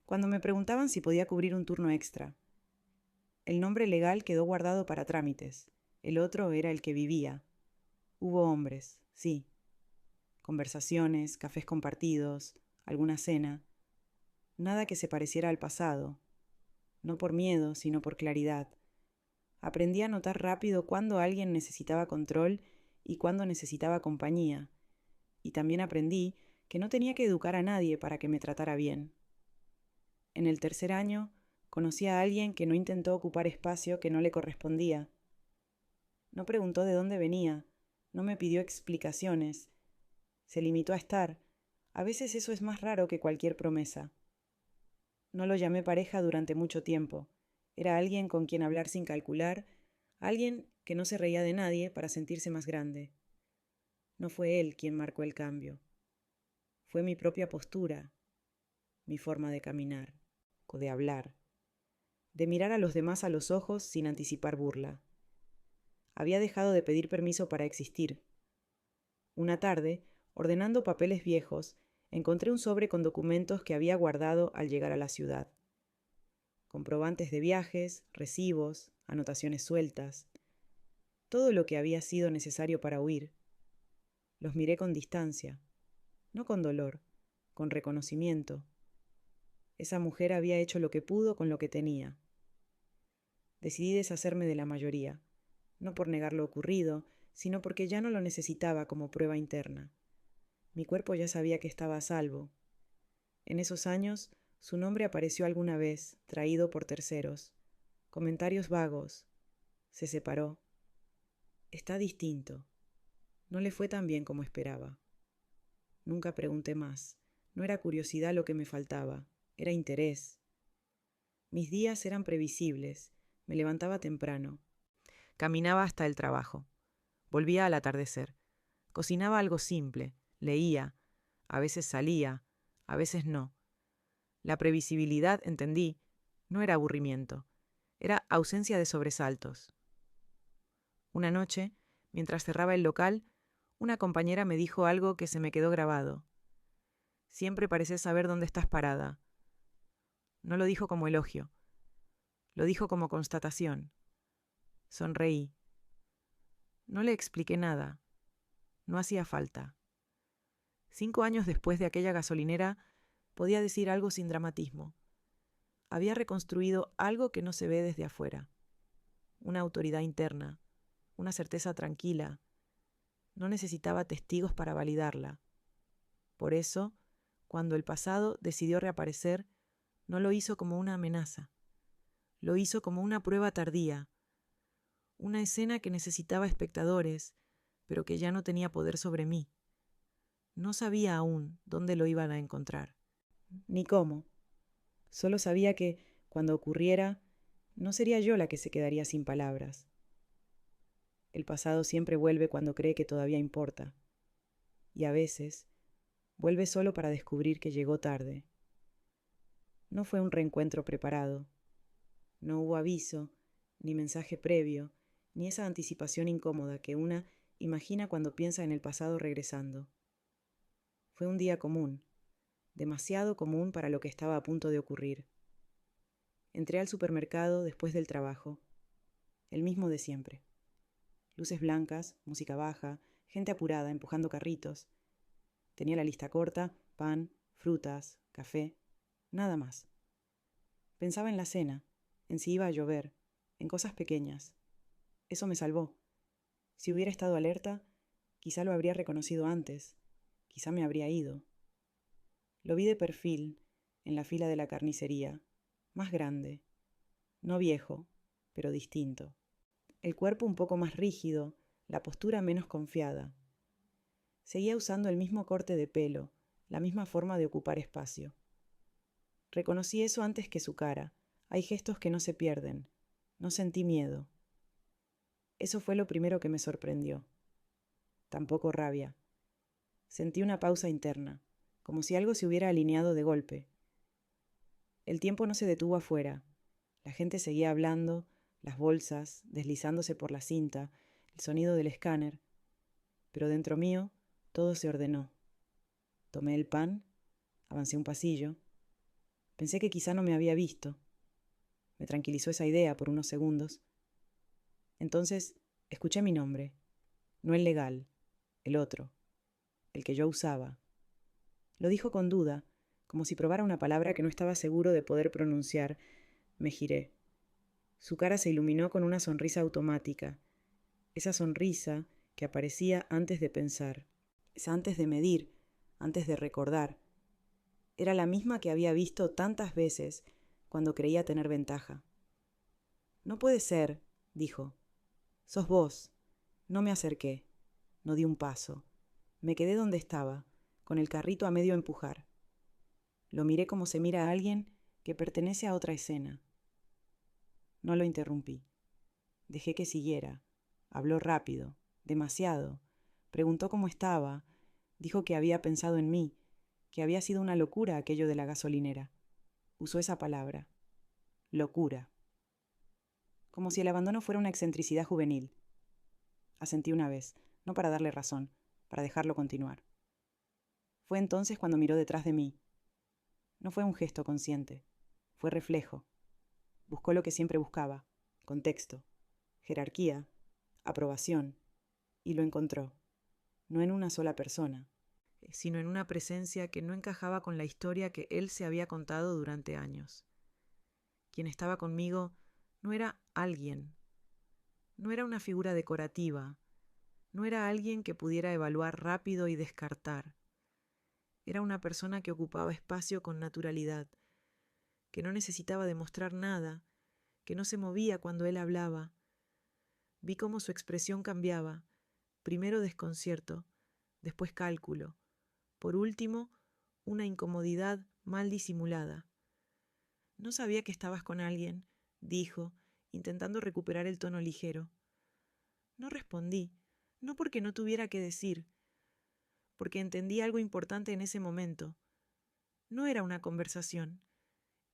cuando me preguntaban si podía cubrir un turno extra. El nombre legal quedó guardado para trámites. El otro era el que vivía. Hubo hombres, sí. Conversaciones, cafés compartidos, alguna cena. Nada que se pareciera al pasado. No por miedo, sino por claridad. Aprendí a notar rápido cuándo alguien necesitaba control y cuándo necesitaba compañía. Y también aprendí que no tenía que educar a nadie para que me tratara bien. En el 3er año, conocí a alguien que no intentó ocupar espacio que no le correspondía. No preguntó de dónde venía, no me pidió explicaciones. Se limitó a estar. A veces eso es más raro que cualquier promesa. No lo llamé pareja durante mucho tiempo. Era alguien con quien hablar sin calcular, alguien que no se reía de nadie para sentirse más grande. No fue él quien marcó el cambio. Fue mi propia postura, mi forma de caminar, o de hablar, de mirar a los demás a los ojos sin anticipar burla. Había dejado de pedir permiso para existir. Una tarde, ordenando papeles viejos, encontré un sobre con documentos que había guardado al llegar a la ciudad. Comprobantes de viajes, recibos, anotaciones sueltas. Todo lo que había sido necesario para huir. Los miré con distancia, no con dolor, con reconocimiento. Esa mujer había hecho lo que pudo con lo que tenía. Decidí deshacerme de la mayoría, no por negar lo ocurrido, sino porque ya no lo necesitaba como prueba interna. Mi cuerpo ya sabía que estaba a salvo. En esos años, su nombre apareció alguna vez, traído por terceros. Comentarios vagos. Se separó. Está distinto. No le fue tan bien como esperaba. Nunca pregunté más. No era curiosidad lo que me faltaba, era interés. Mis días eran previsibles. Me levantaba temprano. Caminaba hasta el trabajo. Volvía al atardecer. Cocinaba algo simple. Leía. A veces salía. A veces no. La previsibilidad, entendí, no era aburrimiento. Era ausencia de sobresaltos. Una noche, mientras cerraba el local, una compañera me dijo algo que se me quedó grabado. Siempre pareces saber dónde estás parada. No lo dijo como elogio. Lo dijo como constatación. Sonreí. No le expliqué nada. No hacía falta. 5 años después de aquella gasolinera, podía decir algo sin dramatismo. Había reconstruido algo que no se ve desde afuera. Una autoridad interna, una certeza tranquila. No necesitaba testigos para validarla. Por eso, cuando el pasado decidió reaparecer, no lo hizo como una amenaza. Lo hizo como una prueba tardía. Una escena que necesitaba espectadores, pero que ya no tenía poder sobre mí. No sabía aún dónde lo iban a encontrar, ni cómo. Solo sabía que, cuando ocurriera, no sería yo la que se quedaría sin palabras. El pasado siempre vuelve cuando cree que todavía importa. Y a veces, vuelve solo para descubrir que llegó tarde. No fue un reencuentro preparado. No hubo aviso, ni mensaje previo, ni esa anticipación incómoda que una imagina cuando piensa en el pasado regresando. Fue un día común, demasiado común para lo que estaba a punto de ocurrir. Entré al supermercado después del trabajo, el mismo de siempre. Luces blancas, música baja, gente apurada empujando carritos. Tenía la lista corta, pan, frutas, café, nada más. Pensaba en la cena, en si iba a llover, en cosas pequeñas. Eso me salvó. Si hubiera estado alerta, quizá lo habría reconocido antes, quizá me habría ido. Lo vi de perfil, en la fila de la carnicería, más grande, no viejo, pero distinto. El cuerpo un poco más rígido, la postura menos confiada. Seguía usando el mismo corte de pelo, la misma forma de ocupar espacio. Reconocí eso antes que su cara. Hay gestos que no se pierden. No sentí miedo. Eso fue lo primero que me sorprendió. Tampoco rabia. Sentí una pausa interna, como si algo se hubiera alineado de golpe. El tiempo no se detuvo afuera. La gente seguía hablando, las bolsas, deslizándose por la cinta, el sonido del escáner. Pero dentro mío, todo se ordenó. Tomé el pan, avancé un pasillo. Pensé que quizá no me había visto. Me tranquilizó esa idea por unos segundos. Entonces, escuché mi nombre. No el legal, el otro, el que yo usaba. Lo dijo con duda, como si probara una palabra que no estaba seguro de poder pronunciar. Me giré. Su cara se iluminó con una sonrisa automática. Esa sonrisa que aparecía antes de pensar, esa antes de medir, antes de recordar. Era la misma que había visto tantas veces cuando creía tener ventaja. No puede ser, dijo. Sos vos. No me acerqué. No di un paso. Me quedé donde estaba, con el carrito a medio empujar. Lo miré como se mira a alguien que pertenece a otra escena. No lo interrumpí. Dejé que siguiera. Habló rápido, demasiado. Preguntó cómo estaba. Dijo que había pensado en mí, que había sido una locura aquello de la gasolinera. Usó esa palabra. Locura. Como si el abandono fuera una excentricidad juvenil. Asentí una vez, no para darle razón, para dejarlo continuar. Fue entonces cuando miró detrás de mí. No fue un gesto consciente, fue reflejo. Buscó lo que siempre buscaba, contexto, jerarquía, aprobación, y lo encontró. no en una sola persona, sino en una presencia que no encajaba con la historia que él se había contado durante años. Quien estaba conmigo no era alguien, no era una figura decorativa, no era alguien que pudiera evaluar rápido y descartar. Era una persona que ocupaba espacio con naturalidad, que no necesitaba demostrar nada, que no se movía cuando él hablaba. Vi cómo su expresión cambiaba, primero desconcierto, después cálculo, por último, una incomodidad mal disimulada. No sabía que estabas con alguien, dijo, intentando recuperar el tono ligero. No respondí, no porque no tuviera que decir, porque entendí algo importante en ese momento. No era una conversación,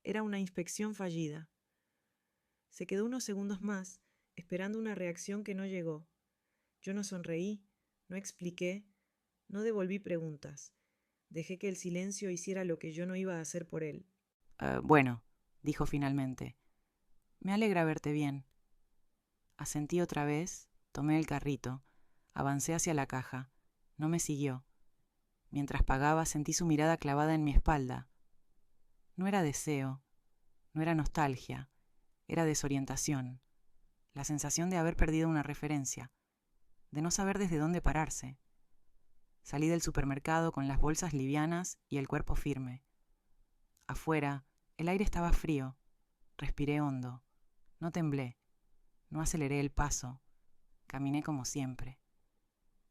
era una inspección fallida. Se quedó unos segundos más, esperando una reacción que no llegó. Yo no sonreí, no expliqué, no devolví preguntas. Dejé que el silencio hiciera lo que yo no iba a hacer por él. Bueno, dijo finalmente. Me alegra verte bien. Asentí otra vez, tomé el carrito, avancé hacia la caja. No me siguió. Mientras pagaba sentí su mirada clavada en mi espalda. No era deseo, no era nostalgia, era desorientación, la sensación de haber perdido una referencia, de no saber desde dónde pararse. Salí del supermercado con las bolsas livianas y el cuerpo firme. Afuera, el aire estaba frío. Respiré hondo. No temblé. No aceleré el paso. Caminé como siempre.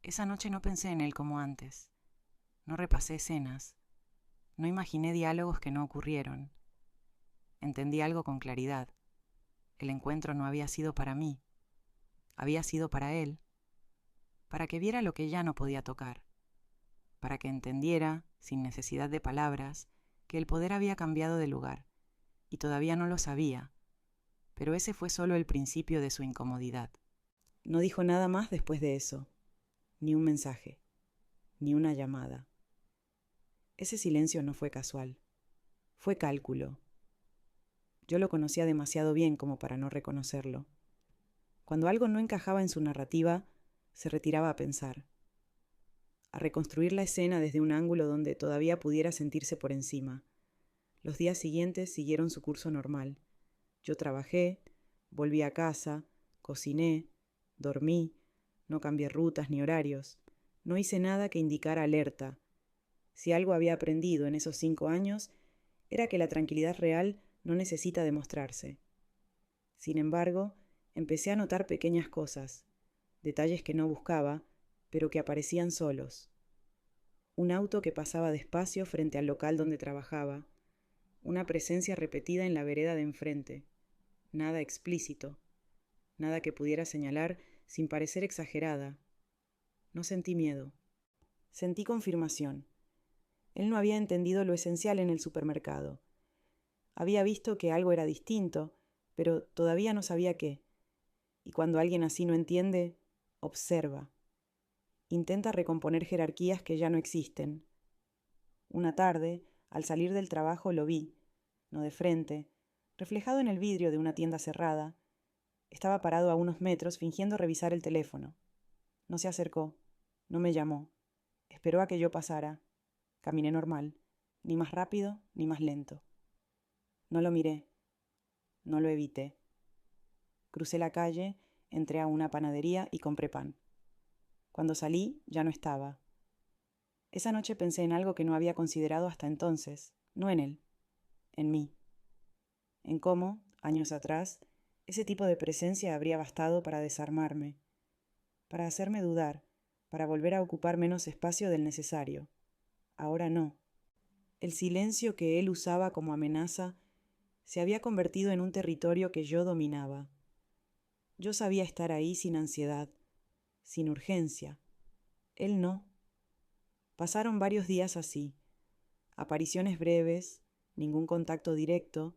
Esa noche no pensé en él como antes. No repasé escenas. No imaginé diálogos que no ocurrieron. Entendí algo con claridad. El encuentro no había sido para mí. Había sido para él. Para que viera lo que ya no podía tocar. Para que entendiera, sin necesidad de palabras, que el poder había cambiado de lugar. Y todavía no lo sabía. Pero ese fue solo el principio de su incomodidad. No dijo nada más después de eso. Ni un mensaje. Ni una llamada. Ese silencio no fue casual. Fue cálculo. Yo lo conocía demasiado bien como para no reconocerlo. Cuando algo no encajaba en su narrativa, se retiraba a pensar, a reconstruir la escena desde un ángulo donde todavía pudiera sentirse por encima. Los días siguientes siguieron su curso normal. Yo trabajé, volví a casa, cociné, dormí, no cambié rutas ni horarios. No hice nada que indicara alerta. Si algo había aprendido en esos 5 años, era que la tranquilidad real no necesita demostrarse. Sin embargo, empecé a notar pequeñas cosas, detalles que no buscaba, pero que aparecían solos. Un auto que pasaba despacio frente al local donde trabajaba, una presencia repetida en la vereda de enfrente, nada explícito, nada que pudiera señalar sin parecer exagerada. No sentí miedo. Sentí confirmación. Él no había entendido lo esencial en el supermercado. Había visto que algo era distinto, pero todavía no sabía qué. Y cuando alguien así no entiende, observa. Intenta recomponer jerarquías que ya no existen. Una tarde, al salir del trabajo, lo vi, no de frente, reflejado en el vidrio de una tienda cerrada. Estaba parado a unos metros fingiendo revisar el teléfono. No se acercó, no me llamó. Esperó a que yo pasara. Caminé normal, ni más rápido ni más lento. No lo miré, no lo evité. Crucé la calle, entré a una panadería y compré pan. Cuando salí, ya no estaba. Esa noche pensé en algo que no había considerado hasta entonces, no en él, en mí. En cómo, años atrás, ese tipo de presencia habría bastado para desarmarme, para hacerme dudar, para volver a ocupar menos espacio del necesario. Ahora no. El silencio que él usaba como amenaza se había convertido en un territorio que yo dominaba. Yo sabía estar ahí sin ansiedad, sin urgencia. Él no. Pasaron varios días así, apariciones breves, ningún contacto directo,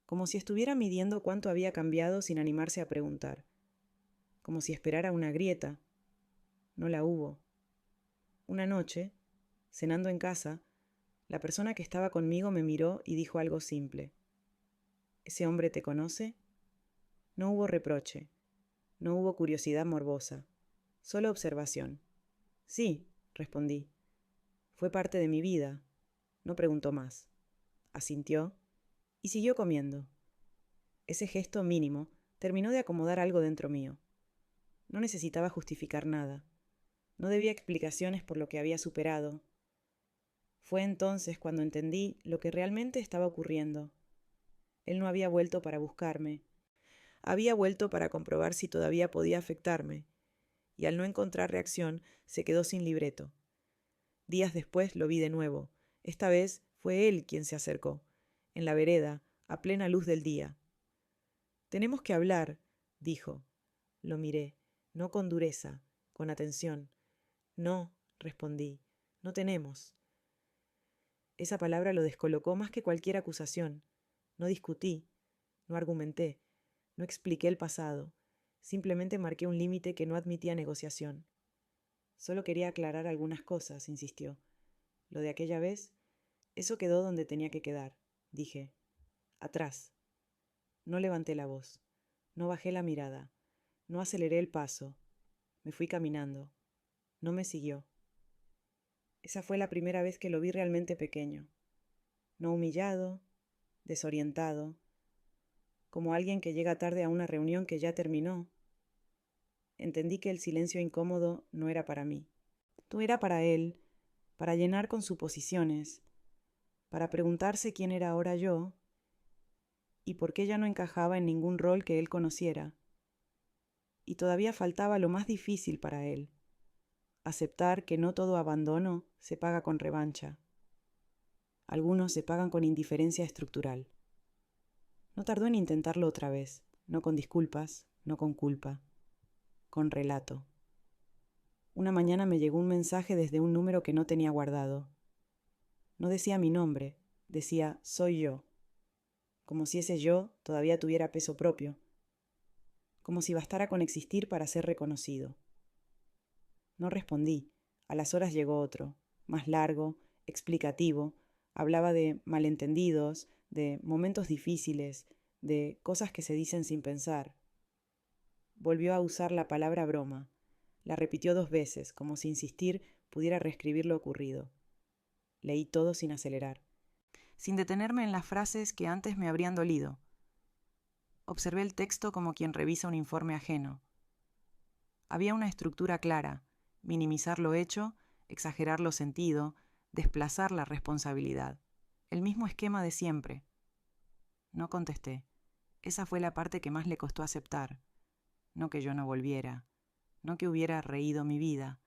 como si estuviera midiendo cuánto había cambiado sin animarse a preguntar, como si esperara una grieta. No la hubo. Una noche, cenando en casa, la persona que estaba conmigo me miró y dijo algo simple. ¿Ese hombre te conoce? No hubo reproche, no hubo curiosidad morbosa, solo observación. Sí, respondí. Fue parte de mi vida. No preguntó más. Asintió y siguió comiendo. Ese gesto mínimo terminó de acomodar algo dentro mío. No necesitaba justificar nada. No debía explicaciones por lo que había superado. Fue entonces cuando entendí lo que realmente estaba ocurriendo. Él no había vuelto para buscarme. Había vuelto para comprobar si todavía podía afectarme, y al no encontrar reacción, se quedó sin libreto. Días después lo vi de nuevo. Esta vez fue él quien se acercó, en la vereda, a plena luz del día. «Tenemos que hablar», dijo. Lo miré, no con dureza, con atención. «No», respondí, «no tenemos». Esa palabra lo descolocó más que cualquier acusación. No discutí, no argumenté, no expliqué el pasado. Simplemente marqué un límite que no admitía negociación. Solo quería aclarar algunas cosas, insistió. Lo de aquella vez, eso quedó donde tenía que quedar, dije. Atrás. No levanté la voz, no bajé la mirada, no aceleré el paso. Me fui caminando. No me siguió. Esa fue la primera vez que lo vi realmente pequeño. No humillado, desorientado, como alguien que llega tarde a una reunión que ya terminó. Entendí que el silencio incómodo no era para mí. No era para él, para llenar con suposiciones, para preguntarse quién era ahora yo y por qué ya no encajaba en ningún rol que él conociera. Y todavía faltaba lo más difícil para él, aceptar que no todo abandono se paga con revancha. Algunos se pagan con indiferencia estructural. No tardó en intentarlo otra vez, no con disculpas, no con culpa, con relato. Una mañana me llegó un mensaje desde un número que no tenía guardado. No decía mi nombre, decía «soy yo», como si ese yo todavía tuviera peso propio, como si bastara con existir para ser reconocido. No respondí. A las horas llegó otro, más largo, explicativo. Hablaba de malentendidos, de momentos difíciles, de cosas que se dicen sin pensar. Volvió a usar la palabra broma. La repitió 2 veces, como si insistir pudiera reescribir lo ocurrido. Leí todo sin acelerar, sin detenerme en las frases que antes me habrían dolido. Observé el texto como quien revisa un informe ajeno. Había una estructura clara: minimizar lo hecho, exagerar lo sentido, desplazar la responsabilidad. El mismo esquema de siempre. No contesté. Esa fue la parte que más le costó aceptar. No que yo no volviera, no que hubiera reído mi vida,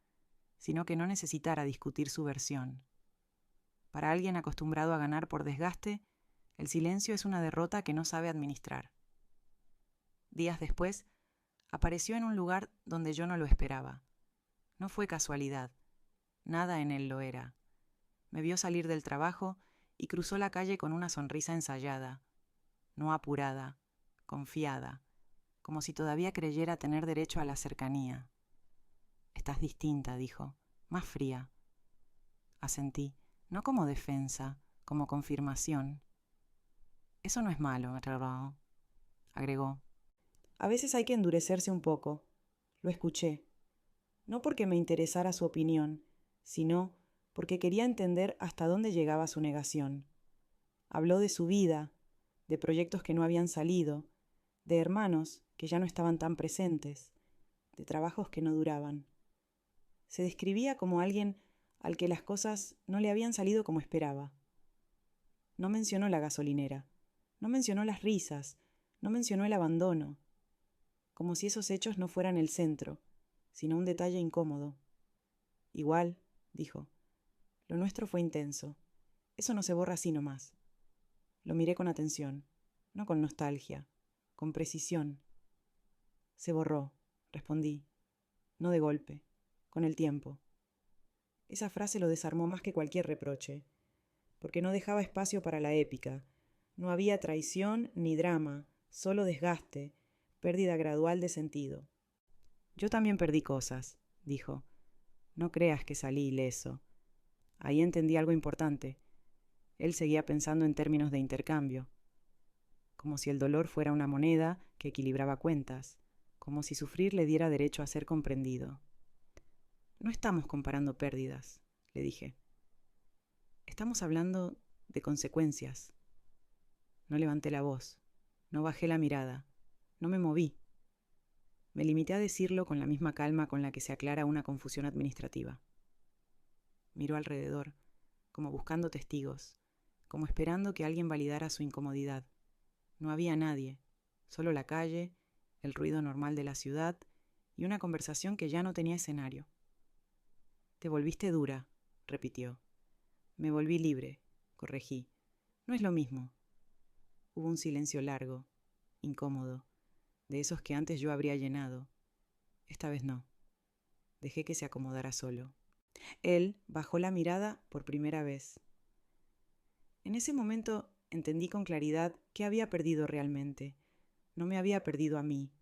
sino que no necesitara discutir su versión. Para alguien acostumbrado a ganar por desgaste, el silencio es una derrota que no sabe administrar. Días después, apareció en un lugar donde yo no lo esperaba. No fue casualidad. Nada en él lo era. Me vio salir del trabajo y cruzó la calle con una sonrisa ensayada, no apurada, confiada, como si todavía creyera tener derecho a la cercanía. «Estás distinta», dijo, «más fría». Asentí, no como defensa, como confirmación. «Eso no es malo», agregó. A veces hay que endurecerse un poco. Lo escuché. No porque me interesara su opinión, sino porque quería entender hasta dónde llegaba su negación. Habló de su vida, de proyectos que no habían salido, de hermanos que ya no estaban tan presentes, de trabajos que no duraban. Se describía como alguien al que las cosas no le habían salido como esperaba. No mencionó la gasolinera, no mencionó las risas, no mencionó el abandono, como si esos hechos no fueran el centro, sino un detalle incómodo. «Igual», dijo, «lo nuestro fue intenso. Eso no se borra así nomás». Lo miré con atención, no con nostalgia, con precisión. «Se borró», respondí, «no de golpe, con el tiempo». Esa frase lo desarmó más que cualquier reproche, porque no dejaba espacio para la épica. No había traición ni drama, solo desgaste, pérdida gradual de sentido. «Yo también perdí cosas», dijo. «No creas que salí ileso». Ahí entendí algo importante. Él seguía pensando en términos de intercambio, como si el dolor fuera una moneda que equilibraba cuentas, como si sufrir le diera derecho a ser comprendido. No estamos comparando pérdidas, le dije. Estamos hablando de consecuencias. No levanté la voz, no bajé la mirada, no me moví. Me limité a decirlo con la misma calma con la que se aclara una confusión administrativa. Miró alrededor, como buscando testigos, como esperando que alguien validara su incomodidad. No había nadie, solo la calle, el ruido normal de la ciudad y una conversación que ya no tenía escenario. «Te volviste dura», repitió. «Me volví libre», corregí. «No es lo mismo». Hubo un silencio largo, incómodo, de esos que antes yo habría llenado. Esta vez no. Dejé que se acomodara solo. Él bajó la mirada por primera vez. En ese momento entendí con claridad qué había perdido realmente. No me había perdido a mí.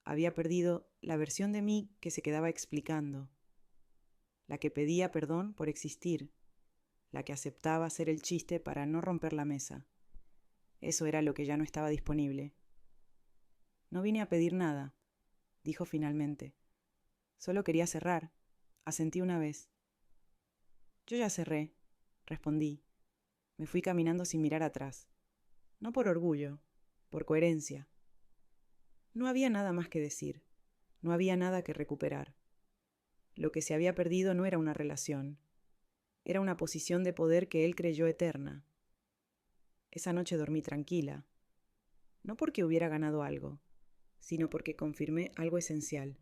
Había perdido la versión de mí que se quedaba explicando, la que pedía perdón por existir, la que aceptaba hacer el chiste para no romper la mesa. Eso era lo que ya no estaba disponible. «No vine a pedir nada», dijo finalmente. «Solo quería cerrar», asentí una vez. «Yo ya cerré», respondí. Me fui caminando sin mirar atrás. No por orgullo, por coherencia. No había nada más que decir, no había nada que recuperar. Lo que se había perdido no era una relación, era una posición de poder que él creyó eterna. Esa noche dormí tranquila, no porque hubiera ganado algo, sino porque confirmé algo esencial.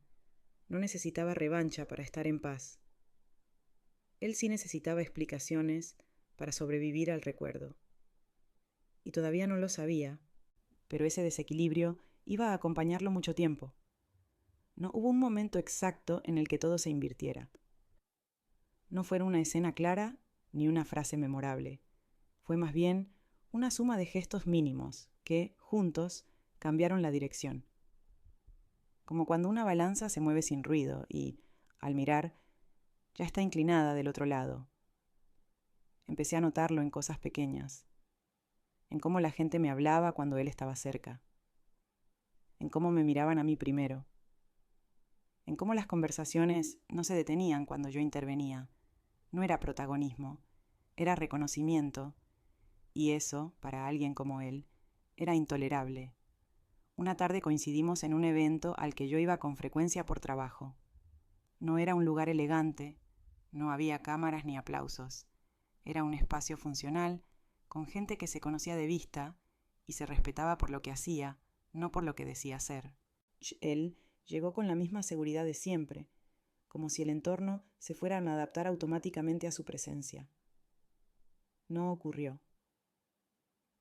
No necesitaba revancha para estar en paz. Él sí necesitaba explicaciones para sobrevivir al recuerdo. Y todavía no lo sabía, pero ese desequilibrio iba a acompañarlo mucho tiempo. No hubo un momento exacto en el que todo se invirtiera. No fue una escena clara ni una frase memorable. Fue más bien una suma de gestos mínimos que, juntos, cambiaron la dirección. Como cuando una balanza se mueve sin ruido y, al mirar, ya está inclinada del otro lado. Empecé a notarlo en cosas pequeñas, en cómo la gente me hablaba cuando él estaba cerca, en cómo me miraban a mí primero, en cómo las conversaciones no se detenían cuando yo intervenía. No era protagonismo, era reconocimiento, y eso, para alguien como él, era intolerable. Una tarde coincidimos en un evento al que yo iba con frecuencia por trabajo. No era un lugar elegante, no había cámaras ni aplausos. Era un espacio funcional, con gente que se conocía de vista y se respetaba por lo que hacía, no por lo que decía ser. Él llegó con la misma seguridad de siempre, como si el entorno se fuera a adaptar automáticamente a su presencia. No ocurrió.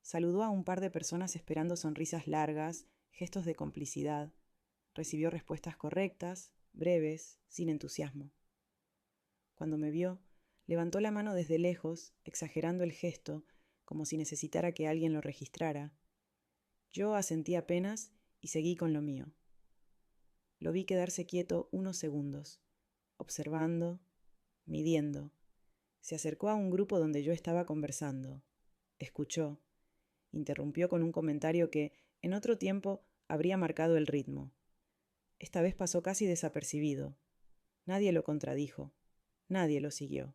Saludó a un par de personas esperando sonrisas largas, gestos de complicidad. Recibió respuestas correctas, breves, sin entusiasmo. Cuando me vio, levantó la mano desde lejos, exagerando el gesto, como si necesitara que alguien lo registrara. Yo asentí apenas y seguí con lo mío. Lo vi quedarse quieto unos segundos, observando, midiendo. Se acercó a un grupo donde yo estaba conversando. Escuchó. Interrumpió con un comentario que, en otro tiempo, habría marcado el ritmo. Esta vez pasó casi desapercibido. Nadie lo contradijo. Nadie lo siguió.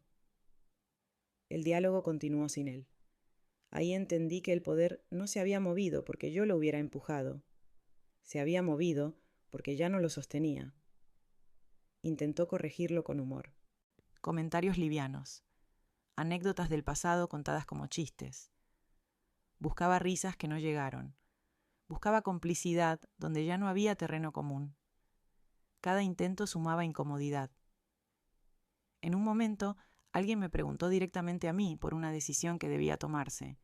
El diálogo continuó sin él. Ahí entendí que el poder no se había movido porque yo lo hubiera empujado. Se había movido porque ya no lo sostenía. Intentó corregirlo con humor. Comentarios livianos. Anécdotas del pasado contadas como chistes. Buscaba risas que no llegaron. Buscaba complicidad donde ya no había terreno común. Cada intento sumaba incomodidad. En un momento, alguien me preguntó directamente a mí por una decisión que debía tomarse.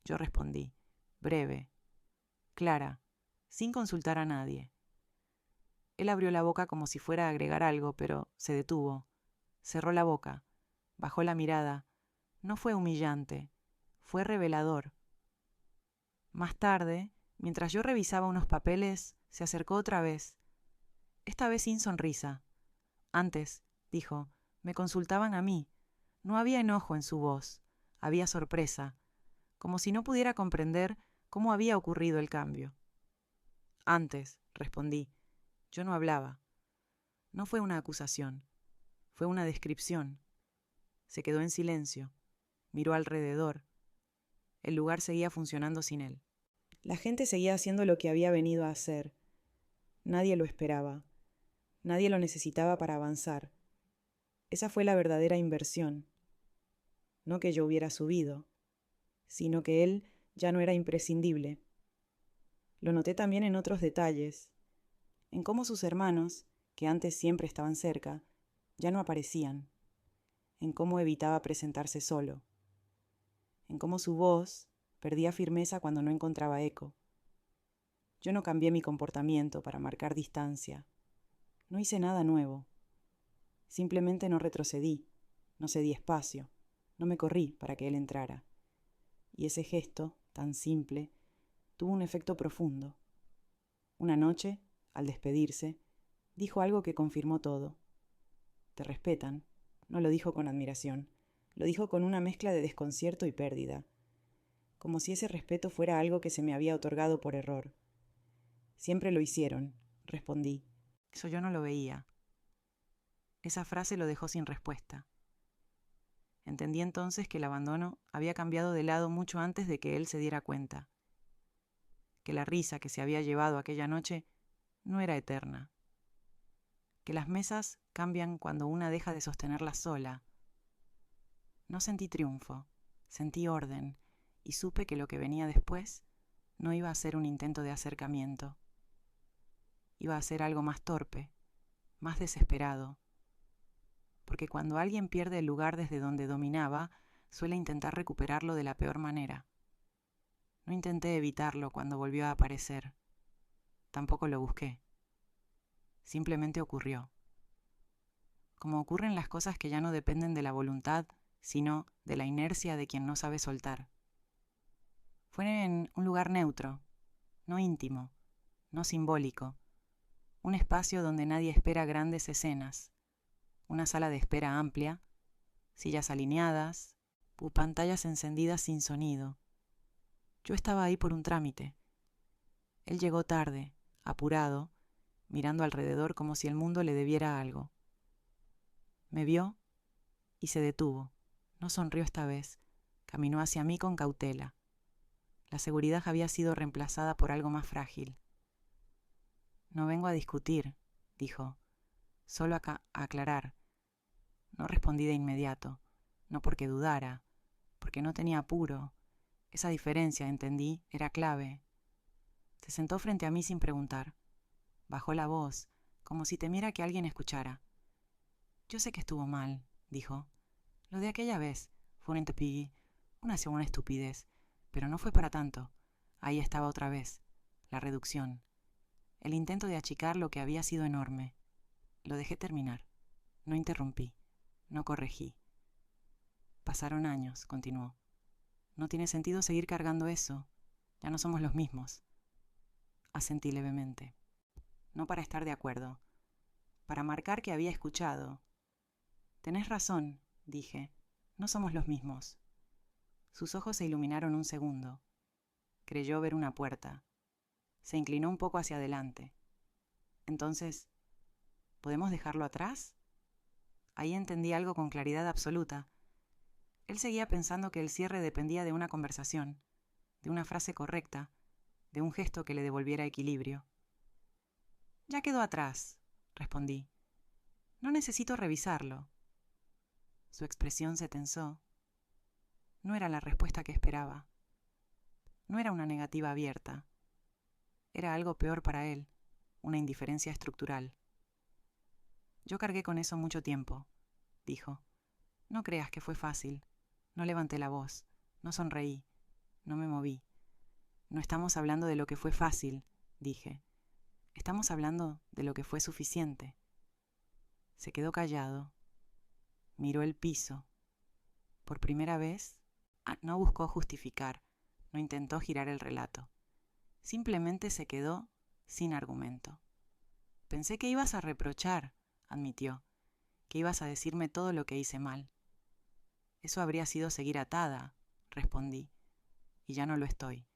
Yo respondí, breve, clara, sin consultar a nadie. Él abrió la boca como si fuera a agregar algo, pero se detuvo. Cerró la boca, bajó la mirada. No fue humillante, fue revelador. Más tarde, mientras yo revisaba unos papeles, se acercó otra vez. Esta vez sin sonrisa. Antes, dijo, me consultaban a mí. No había enojo en su voz, había sorpresa, como si no pudiera comprender cómo había ocurrido el cambio. Antes, respondí. Yo no hablaba. No fue una acusación. Fue una descripción. Se quedó en silencio. Miró alrededor. El lugar seguía funcionando sin él. La gente seguía haciendo lo que había venido a hacer. Nadie lo esperaba. Nadie lo necesitaba para avanzar. Esa fue la verdadera inversión. No que yo hubiera subido, sino que él ya no era imprescindible. Lo noté también en otros detalles, en cómo sus hermanos, que antes siempre estaban cerca, ya no aparecían, en cómo evitaba presentarse solo, en cómo su voz perdía firmeza cuando no encontraba eco. Yo no cambié mi comportamiento para marcar distancia. No hice nada nuevo. Simplemente no retrocedí, no cedí espacio, no me corrí para que él entrara. Y ese gesto, tan simple, tuvo un efecto profundo. Una noche, al despedirse, dijo algo que confirmó todo. Te respetan. No lo dijo con admiración, lo dijo con una mezcla de desconcierto y pérdida, como si ese respeto fuera algo que se me había otorgado por error. Siempre lo hicieron, respondí. Eso yo no lo veía. Esa frase lo dejó sin respuesta. Entendí entonces que el abandono había cambiado de lado mucho antes de que él se diera cuenta, que la risa que se había llevado aquella noche no era eterna, que las mesas cambian cuando una deja de sostenerlas sola. No sentí triunfo, sentí orden, y supe que lo que venía después no iba a ser un intento de acercamiento. Iba a ser algo más torpe, más desesperado, porque cuando alguien pierde el lugar desde donde dominaba, suele intentar recuperarlo de la peor manera. No intenté evitarlo cuando volvió a aparecer. Tampoco lo busqué. Simplemente ocurrió. Como ocurren las cosas que ya no dependen de la voluntad, sino de la inercia de quien no sabe soltar. Fue en un lugar neutro, no íntimo, no simbólico, un espacio donde nadie espera grandes escenas, una sala de espera amplia, sillas alineadas, pantallas encendidas sin sonido. Yo estaba ahí por un trámite. Él llegó tarde, apurado, mirando alrededor como si el mundo le debiera algo. Me vio y se detuvo. No sonrió esta vez. Caminó hacia mí con cautela. La seguridad había sido reemplazada por algo más frágil. No vengo a discutir, dijo. Solo a aclarar. No respondí de inmediato. No porque dudara, porque no tenía apuro. Esa diferencia, entendí, era clave. Se sentó frente a mí sin preguntar. Bajó la voz, como si temiera que alguien escuchara. Yo sé que estuvo mal, dijo. Lo de aquella vez fue un intempigi, una segunda estupidez, pero no fue para tanto. Ahí estaba otra vez, la reducción, el intento de achicar lo que había sido enorme. Lo dejé terminar. No interrumpí, no corregí. Pasaron años, continuó. No tiene sentido seguir cargando eso. Ya no somos los mismos. Asentí levemente. No para estar de acuerdo, para marcar que había escuchado. Tenés razón, dije. No somos los mismos. Sus ojos se iluminaron un segundo. Creyó ver una puerta. Se inclinó un poco hacia adelante. Entonces, ¿podemos dejarlo atrás? Ahí entendí algo con claridad absoluta. Él seguía pensando que el cierre dependía de una conversación, de una frase correcta, de un gesto que le devolviera equilibrio. Ya quedó atrás, respondí. No necesito revisarlo. Su expresión se tensó. No era la respuesta que esperaba. No era una negativa abierta. Era algo peor para él, una indiferencia estructural. Yo cargué con eso mucho tiempo, dijo. No creas que fue fácil. No levanté la voz, no sonreí, no me moví. No estamos hablando de lo que fue fácil, dije. Estamos hablando de lo que fue suficiente. Se quedó callado. Miró el piso. Por primera vez, no buscó justificar, no intentó girar el relato. Simplemente se quedó sin argumento. Pensé que ibas a reprochar, admitió, que ibas a decirme todo lo que hice mal. Eso habría sido seguir atada, respondí, y ya no lo estoy.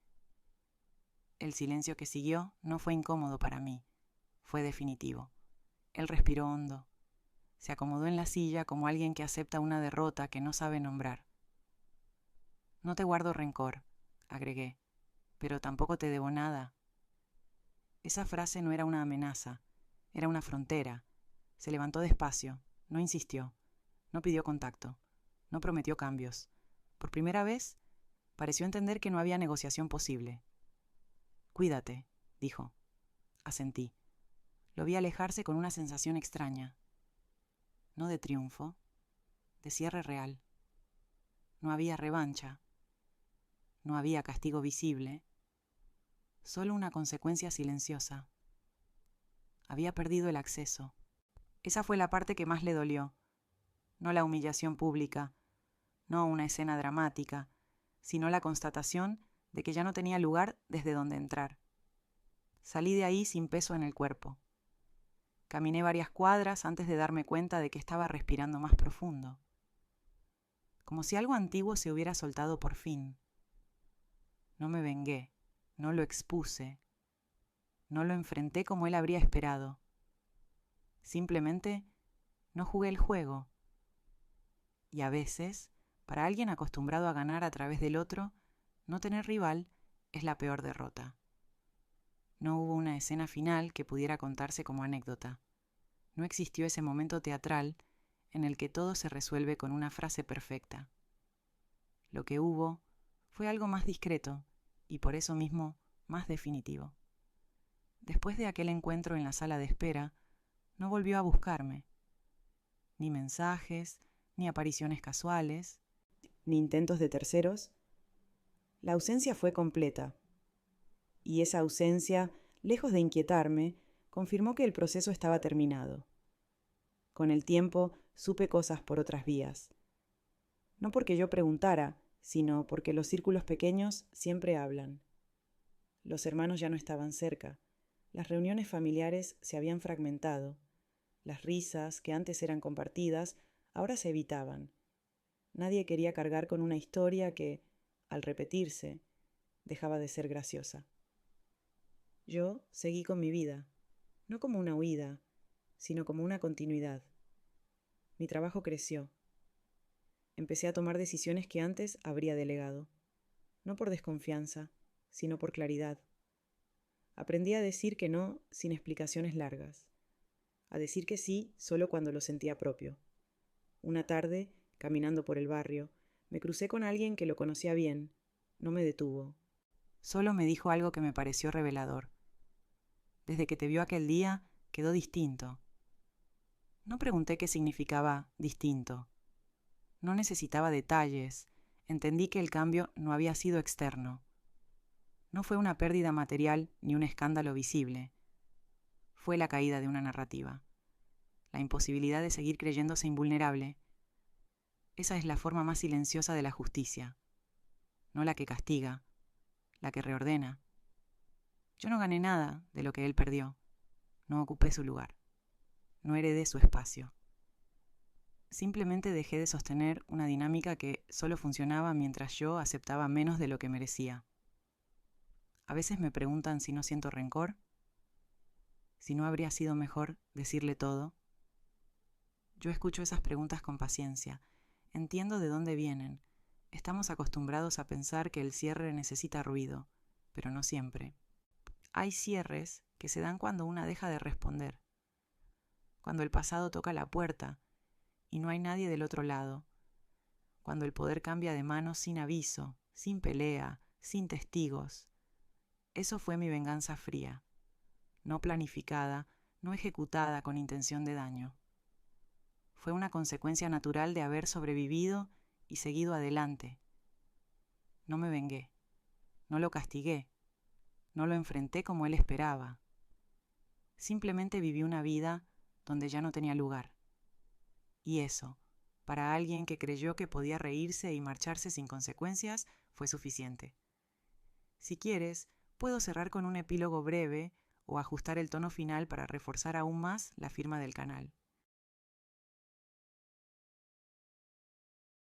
El silencio que siguió no fue incómodo para mí, fue definitivo. Él respiró hondo. Se acomodó en la silla como alguien que acepta una derrota que no sabe nombrar. No te guardo rencor, agregué, pero tampoco te debo nada. Esa frase no era una amenaza, era una frontera. Se levantó despacio, no insistió, no pidió contacto, no prometió cambios. Por primera vez, pareció entender que no había negociación posible. Cuídate, dijo. Asentí. Lo vi alejarse con una sensación extraña. No de triunfo, de cierre real. No había revancha. No había castigo visible. Solo una consecuencia silenciosa. Había perdido el acceso. Esa fue la parte que más le dolió. No la humillación pública, no una escena dramática, sino la constatación de que ya no tenía lugar desde donde entrar. Salí de ahí sin peso en el cuerpo. Caminé varias cuadras antes de darme cuenta de que estaba respirando más profundo. Como si algo antiguo se hubiera soltado por fin. No me vengué, no lo expuse, no lo enfrenté como él habría esperado. Simplemente no jugué el juego. Y a veces, para alguien acostumbrado a ganar a través del otro, no tener rival es la peor derrota. No hubo una escena final que pudiera contarse como anécdota. No existió ese momento teatral en el que todo se resuelve con una frase perfecta. Lo que hubo fue algo más discreto y por eso mismo más definitivo. Después de aquel encuentro en la sala de espera, no volvió a buscarme. Ni mensajes, ni apariciones casuales, ni intentos de terceros. La ausencia fue completa. Y esa ausencia, lejos de inquietarme, confirmó que el proceso estaba terminado. Con el tiempo supe cosas por otras vías. No porque yo preguntara, sino porque los círculos pequeños siempre hablan. Los hermanos ya no estaban cerca. Las reuniones familiares se habían fragmentado. Las risas, que antes eran compartidas, ahora se evitaban. Nadie quería cargar con una historia que, al repetirse, dejaba de ser graciosa. Yo seguí con mi vida, no como una huida, sino como una continuidad. Mi trabajo creció. Empecé a tomar decisiones que antes habría delegado, no por desconfianza, sino por claridad. Aprendí a decir que no sin explicaciones largas, a decir que sí solo cuando lo sentía propio. Una tarde, caminando por el barrio, me crucé con alguien que lo conocía bien. No me detuvo. Solo me dijo algo que me pareció revelador. Desde que te vio aquel día, quedó distinto. No pregunté qué significaba distinto. No necesitaba detalles. Entendí que el cambio no había sido externo. No fue una pérdida material ni un escándalo visible. Fue la caída de una narrativa. La imposibilidad de seguir creyéndose invulnerable. Esa es la forma más silenciosa de la justicia. No la que castiga, la que reordena. Yo no gané nada de lo que él perdió. No ocupé su lugar. No heredé su espacio. Simplemente dejé de sostener una dinámica que solo funcionaba mientras yo aceptaba menos de lo que merecía. A veces me preguntan si no siento rencor, si no habría sido mejor decirle todo. Yo escucho esas preguntas con paciencia. Entiendo de dónde vienen. Estamos acostumbrados a pensar que el cierre necesita ruido, pero no siempre. Hay cierres que se dan cuando una deja de responder, cuando el pasado toca la puerta y no hay nadie del otro lado, cuando el poder cambia de manos sin aviso, sin pelea, sin testigos. Eso fue mi venganza fría, no planificada, no ejecutada con intención de daño. Fue una consecuencia natural de haber sobrevivido y seguido adelante. No me vengué, no lo castigué, no lo enfrenté como él esperaba. Simplemente viví una vida donde ya no tenía lugar. Y eso, para alguien que creyó que podía reírse y marcharse sin consecuencias, fue suficiente. Si quieres, puedo cerrar con un epílogo breve o ajustar el tono final para reforzar aún más la firma del canal.